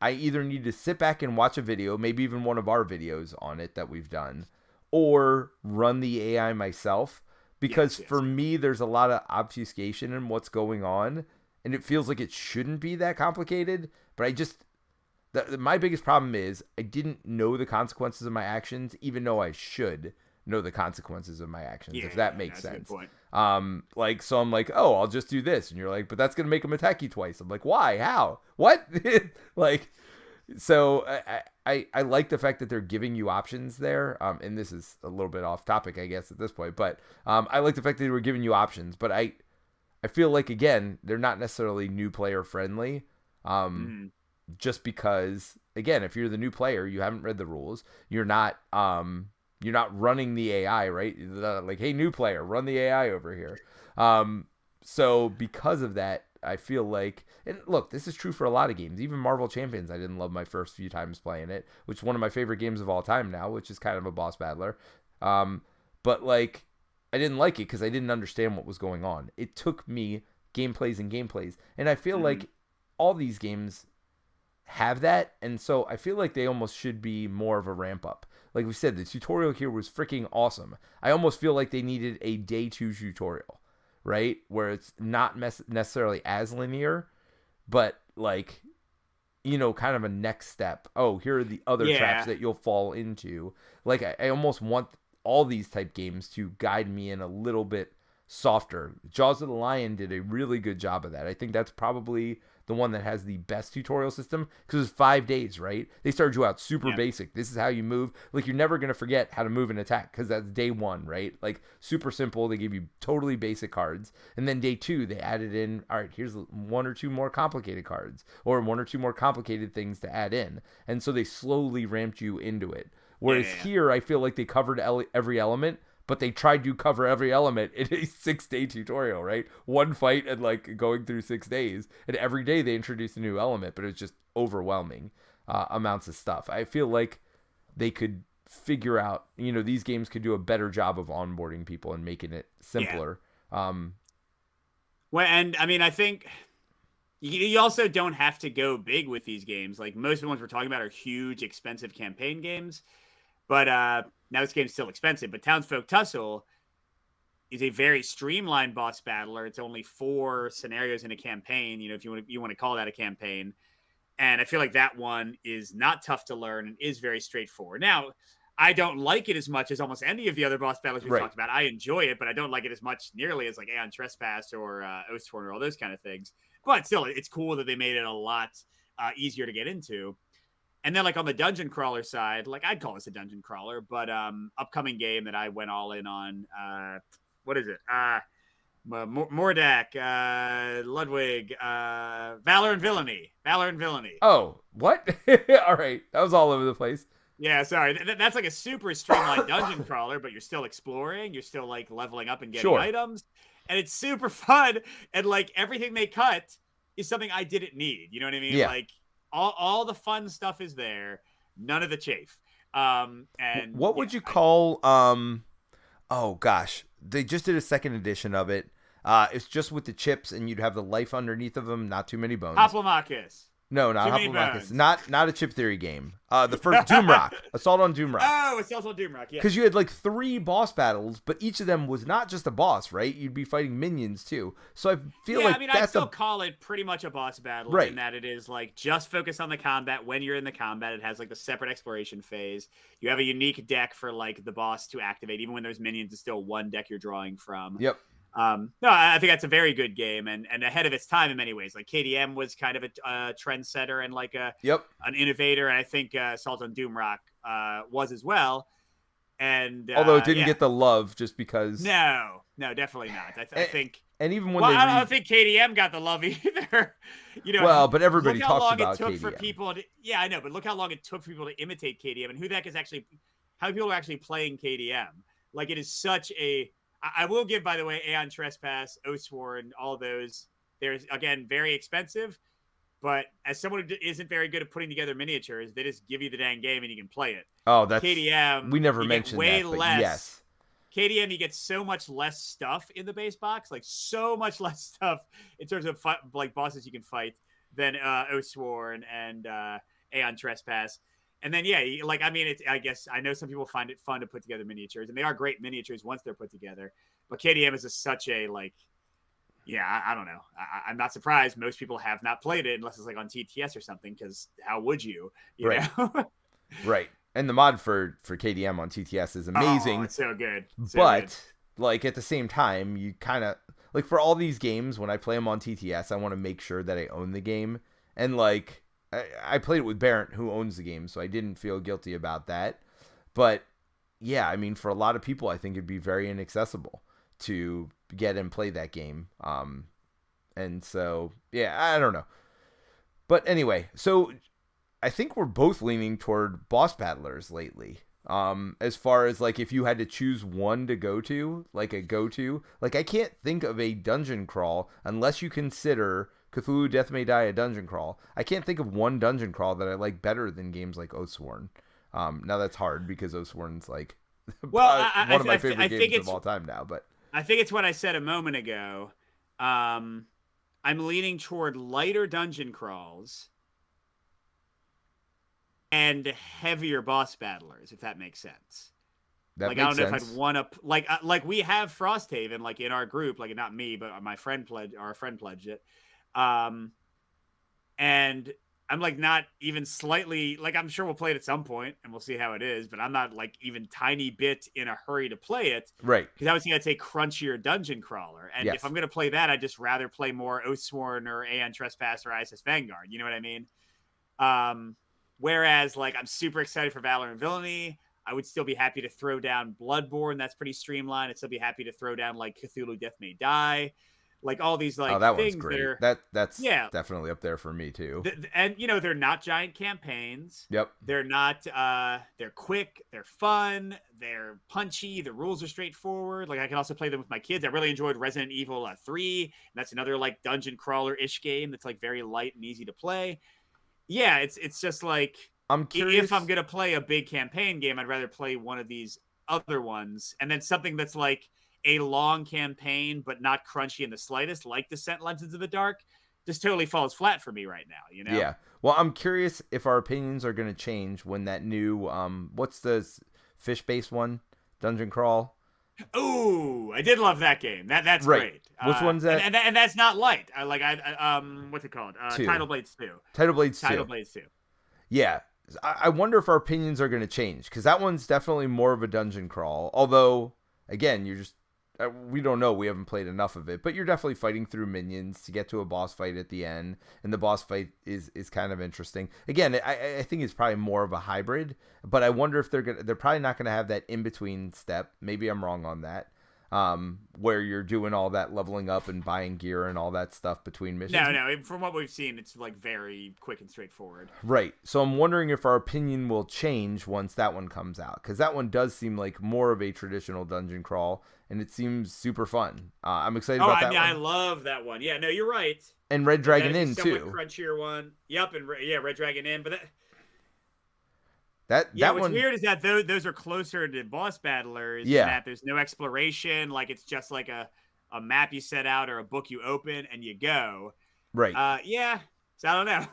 I either need to sit back and watch a video, maybe even one of our videos on it that we've done, or run the AI myself, because for me, there's a lot of obfuscation in what's going on, and it feels like it shouldn't be that complicated, but I just... my biggest problem is I didn't know the consequences of my actions, even though I should know the consequences of my actions, if that makes sense. That's a good point. So I'm like, oh, I'll just do this. And you're like, but that's going to make him attack you twice. I'm like, why? How? What? Like, so I like the fact that they're giving you options there. And this is a little bit off topic, I guess, at this point. But I like the fact that they were giving you options. But I feel like, again, they're not necessarily new player friendly. Just because, again, if you're the new player, you haven't read the rules, you're not running the AI, right? Like, hey, new player, run the AI over here. So because of that, I feel like, and look, this is true for a lot of games. Even Marvel Champions, I didn't love my first few times playing it, which is one of my favorite games of all time now, which is kind of a boss battler. But like, I didn't like it because I didn't understand what was going on. It took me gameplays. And I feel like all these games have that, and so I feel like they almost should be more of a ramp up. Like we said, the tutorial here was freaking awesome. I almost feel like they needed a day 2 tutorial, right? Where it's not necessarily as linear, but like, kind of a next step. Oh, here are the other traps that you'll fall into. Like, I almost want all these type games to guide me in a little bit softer. Jaws of the Lion did a really good job of that. I think that's probably the one that has the best tutorial system, because it's 5 days, right? They started you out super basic. This is how you move. Like, you're never going to forget how to move and attack, because that's day 1, right? Like, super simple. They give you totally basic cards. And then day 2, they added in, all right, here's 1 or 2 more complicated cards, or 1 or 2 more complicated things to add in. And so they slowly ramped you into it. Whereas here, I feel like they covered every element, but they tried to cover every element in a 6-day tutorial, right? 1 fight and like going through 6 days. And every day they introduced a new element, but it was just overwhelming amounts of stuff. I feel like they could figure out, these games could do a better job of onboarding people and making it simpler. Well, and I mean, I think you also don't have to go big with these games. Like, most of the ones we're talking about are huge, expensive campaign games. But now this game's still expensive. But Townsfolk Tussle is a very streamlined boss battler. It's only 4 scenarios in a campaign, if you want to call that a campaign. And I feel like that one is not tough to learn and is very straightforward. Now, I don't like it as much as almost any of the other boss battles we've talked about. I enjoy it, but I don't like it as much nearly as like Aeon Trespass or Oathsworn or all those kind of things. But still, it's cool that they made it a lot easier to get into. And then, like, on the dungeon crawler side, like, I'd call this a dungeon crawler, but upcoming game that I went all in on, what is it? Mordak, Ludwig, Valor and Villainy. Oh, what? All right. That was all over the place. Yeah, sorry. That's like a super streamlined dungeon crawler, but you're still exploring. You're still, like, leveling up and getting items. And it's super fun. And, like, everything they cut is something I didn't need. You know what I mean? Yeah. Like, all the fun stuff is there, none of the chafe. And what would you call oh gosh, they just did a 2nd edition of it. It's just with the chips, and you'd have the life underneath of them, not too many bones. Hoplomachus. No, not Hoplomachus. Not a chip theory game. The first Doomrock, Assault on Doomrock. Oh, Assault on Doomrock. Yeah. Because you had like 3 boss battles, but each of them was not just a boss, right? You'd be fighting minions too. So I feel like I still call it pretty much a boss battle, right? In that it is like just focus on the combat. When you're in the combat, it has like the separate exploration phase. You have a unique deck for like the boss to activate, even when there's minions. It's still one deck you're drawing from. Yep. No, I think that's a very good game and ahead of its time in many ways. Like KDM was kind of a trendsetter and like an innovator, and I think Assault on Doomrock was as well. And although it didn't get the love just because. No, definitely not. I think. And even when I don't think KDM got the love either. Well, but everybody talks about KDM. Look how long it took for people to. Yeah, I know, but look how long it took for people to imitate KDM, and who the heck is actually how many people are actually playing KDM. Like, it is such a. I will give, by the way, Aeon Trespass, Oathsworn, all those. There's, again, very expensive, but as someone who isn't very good at putting together miniatures, they just give you the dang game and you can play it. Oh, that's KDM. We never mentioned way that, but less. Yes. KDM, you get so much less stuff in the base box, like so much less stuff in terms of like bosses you can fight than Oathsworn and Aeon Trespass. And then, like, I mean, I guess I know some people find it fun to put together miniatures, and they are great miniatures once they're put together. But KDM is such a, like, I don't know. I'm not surprised most people have not played it unless it's like on TTS or something, because how would you? You know? Right. And the mod for KDM on TTS is amazing. Oh, it's so good. Like, at the same time, you kind of, like, for all these games, when I play them on TTS, I want to make sure that I own the game. And, like, I played it with Banter, who owns the game, so I didn't feel guilty about that. But, yeah, I mean, for a lot of people, I think it'd be very inaccessible to get and play that game. And so, yeah, I don't know. But anyway, so I think we're both leaning toward boss battlers lately. As far as, like, if you had to choose one to go to, like a go-to, like, I can't think of a dungeon crawl unless you consider Cthulhu Death May Die a dungeon crawl. I can't think of one dungeon crawl that I like better than games like Oathsworn. Now that's hard because Oathsworn's like one of my favorite games of all time now. But I think it's what I said a moment ago. I'm leaning toward lighter dungeon crawls and heavier boss battlers, if that makes sense. That Like, I makes don't know sense. if I'd want to, like we have Frosthaven, like in our group, like not me, but my friend pledged, our friend pledged it. And I'm like not even slightly, like I'm sure we'll play it at some point and we'll see how it is, but I'm not like even tiny bit in a hurry to play it. Right. Because I was going to take crunchier dungeon crawler. And if Yes. I'm going to play that, I'd just rather play more Oathsworn or Aeon Trespass or ISS Vanguard. You know what I mean? Whereas like I'm super excited for Valor and Villainy. I would still be happy to throw down Bloodborne. That's pretty streamlined. I'd still be happy to throw down like Cthulhu Death May Die. Like all these Oh, like that one's things that great. are That's yeah, definitely up there for me too. and you know they're not giant campaigns. Yep. They're not. They're quick. They're fun. They're punchy. The rules are straightforward. Like I can also play them with my kids. I really enjoyed Resident Evil 3. And that's another like dungeon crawler ish game that's like very light and easy to play. Yeah, it's just like I'm curious if I'm gonna play a big campaign game, I'd rather play one of these other ones, and then something that's like a long campaign but not crunchy in the slightest, like Descent Legends of the Dark, just totally falls flat for me right now, you know? Yeah. Well, I'm curious if our opinions are going to change when that new what's the fish-based one? Dungeon Crawl. Ooh, I did love that game. That's Right. great. Which one's that? And that's not light. What's it called? Two. Tidal Blades 2. Tidal Blades 2. Tidal Blades 2. Yeah. I wonder if our opinions are going to change because that one's definitely more of a dungeon crawl. Although, again, you're just we don't know. We haven't played enough of it, but you're definitely fighting through minions to get to a boss fight at the end, and the boss fight is kind of interesting. Again, I think it's probably more of a hybrid, but I wonder if they're probably not gonna have that in between step. Maybe I'm wrong on that. Where you're doing all that leveling up and buying gear and all that stuff between missions. No. From what we've seen, it's like very quick and straightforward. Right. So I'm wondering if our opinion will change once that one comes out, because that one does seem like more of a traditional dungeon crawl, and it seems super fun. I'm excited about that one. I love that one. Yeah, no, you're right. And Red Dragon Inn too. Crunchier one. Yep, and Red Dragon Inn, but what's what's weird is that those are closer to boss battlers. Yeah. That there's no exploration. Like it's just like a map you set out or a book you open and you go. Right. Yeah. So I don't know.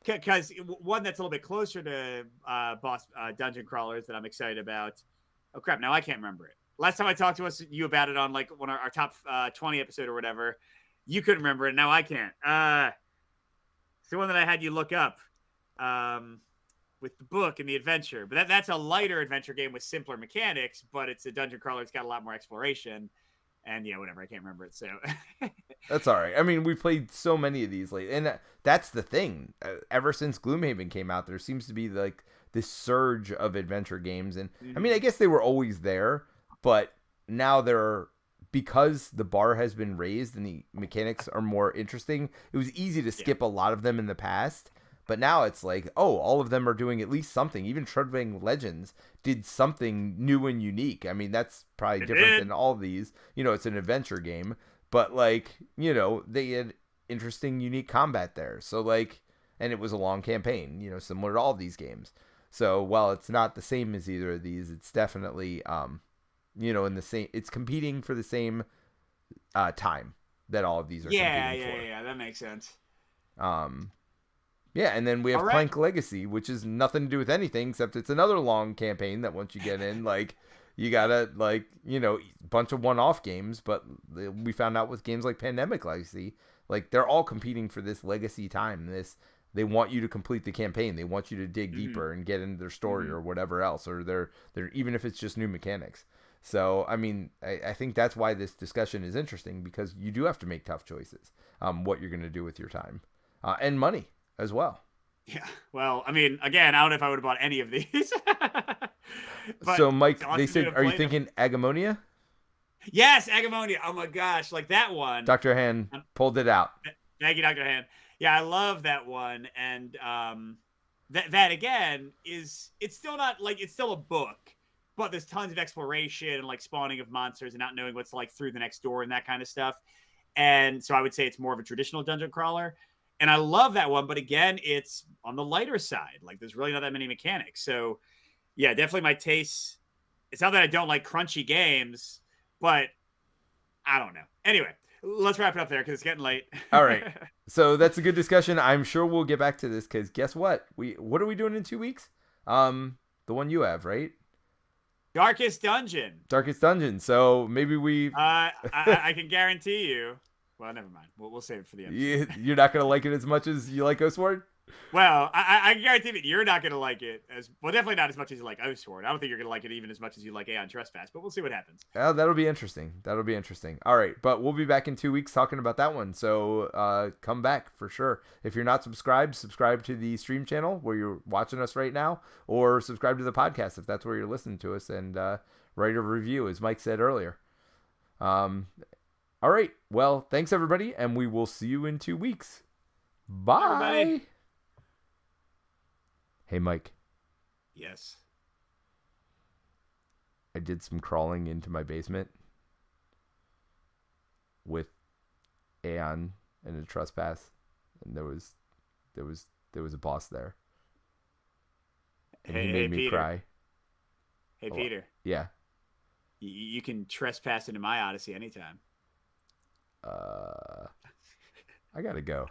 Because one that's a little bit closer to boss dungeon crawlers that I'm excited about. Oh crap! Now I can't remember it. Last time I talked to you about it on like one of our top 20 episode or whatever, you couldn't remember it. Now I can't. It's the one that I had you look up. With the book and the adventure, but that's a lighter adventure game with simpler mechanics, but it's a dungeon crawler. It's got a lot more exploration, and whatever. I can't remember it, so that's all right. I mean, we played so many of these lately, and that's the thing. Ever since Gloomhaven came out, there seems to be like this surge of adventure games, and I mean, I guess they were always there, but now they're because the bar has been raised and the mechanics are more interesting. It was easy to skip a lot of them in the past. But now it's like, oh, all of them are doing at least something. Even Trudvang Legends did something new and unique. I mean, that's probably different than all of these. It's an adventure game. But, like, they had interesting, unique combat there. So, like, and it was a long campaign, similar to all of these games. So, while it's not the same as either of these, it's definitely, in the same, it's competing for the same time that all of these are competing for. Yeah, that makes sense. Yeah, and then we have Clank Legacy, which is nothing to do with anything except it's another long campaign that once you get in, like, you gotta, like, bunch of one-off games. But we found out with games like Pandemic Legacy, like, they're all competing for this legacy time. They want you to complete the campaign. They want you to dig deeper and get into their story or whatever else, or they're even if it's just new mechanics. So, I mean, I think that's why this discussion is interesting, because you do have to make tough choices, what you're going to do with your time and money as well. Yeah. Well, I mean, again, I don't know if I would have bought any of these. So, Mike, they said, are you thinking Agamonia? Yes, Agamonia. Oh my gosh, like that one. Dr. Han pulled it out. Thank you, Dr. Han. Yeah, I love that one. And that again it's still not like, it's still a book, but there's tons of exploration and like spawning of monsters and not knowing what's like through the next door and that kind of stuff. And so I would say it's more of a traditional dungeon crawler. And I love that one, but again, it's on the lighter side. Like, there's really not that many mechanics. So, yeah, definitely my taste. It's not that I don't like crunchy games, but I don't know. Anyway, let's wrap it up there because it's getting late. All right. So that's a good discussion. I'm sure we'll get back to this because guess what? What are we doing in 2 weeks? The one you have, right? Darkest Dungeon. Darkest Dungeon. So maybe we. I can guarantee you. Well, never mind. We'll save it for the episode. You're not gonna like it as much as you like Ghostward? Well, I guarantee that you're not going to like it definitely not as much as you like Oathsword. I don't think you're going to like it even as much as you like Aeon Trespass, but we'll see what happens. That'll be interesting. All right, but we'll be back in 2 weeks talking about that one. So come back for sure. If you're not subscribed, subscribe to the stream channel where you're watching us right now, or subscribe to the podcast if that's where you're listening to us, and write a review, as Mike said earlier. All right. Well, thanks everybody, and we will see you in 2 weeks. Bye. Everybody. Hey, Mike. Yes. I did some crawling into my basement with Aeon and a trespass, and there was a boss there, and he made me Peter. cry. Hey, Peter. Yeah. You can trespass into my Odyssey anytime. I gotta go.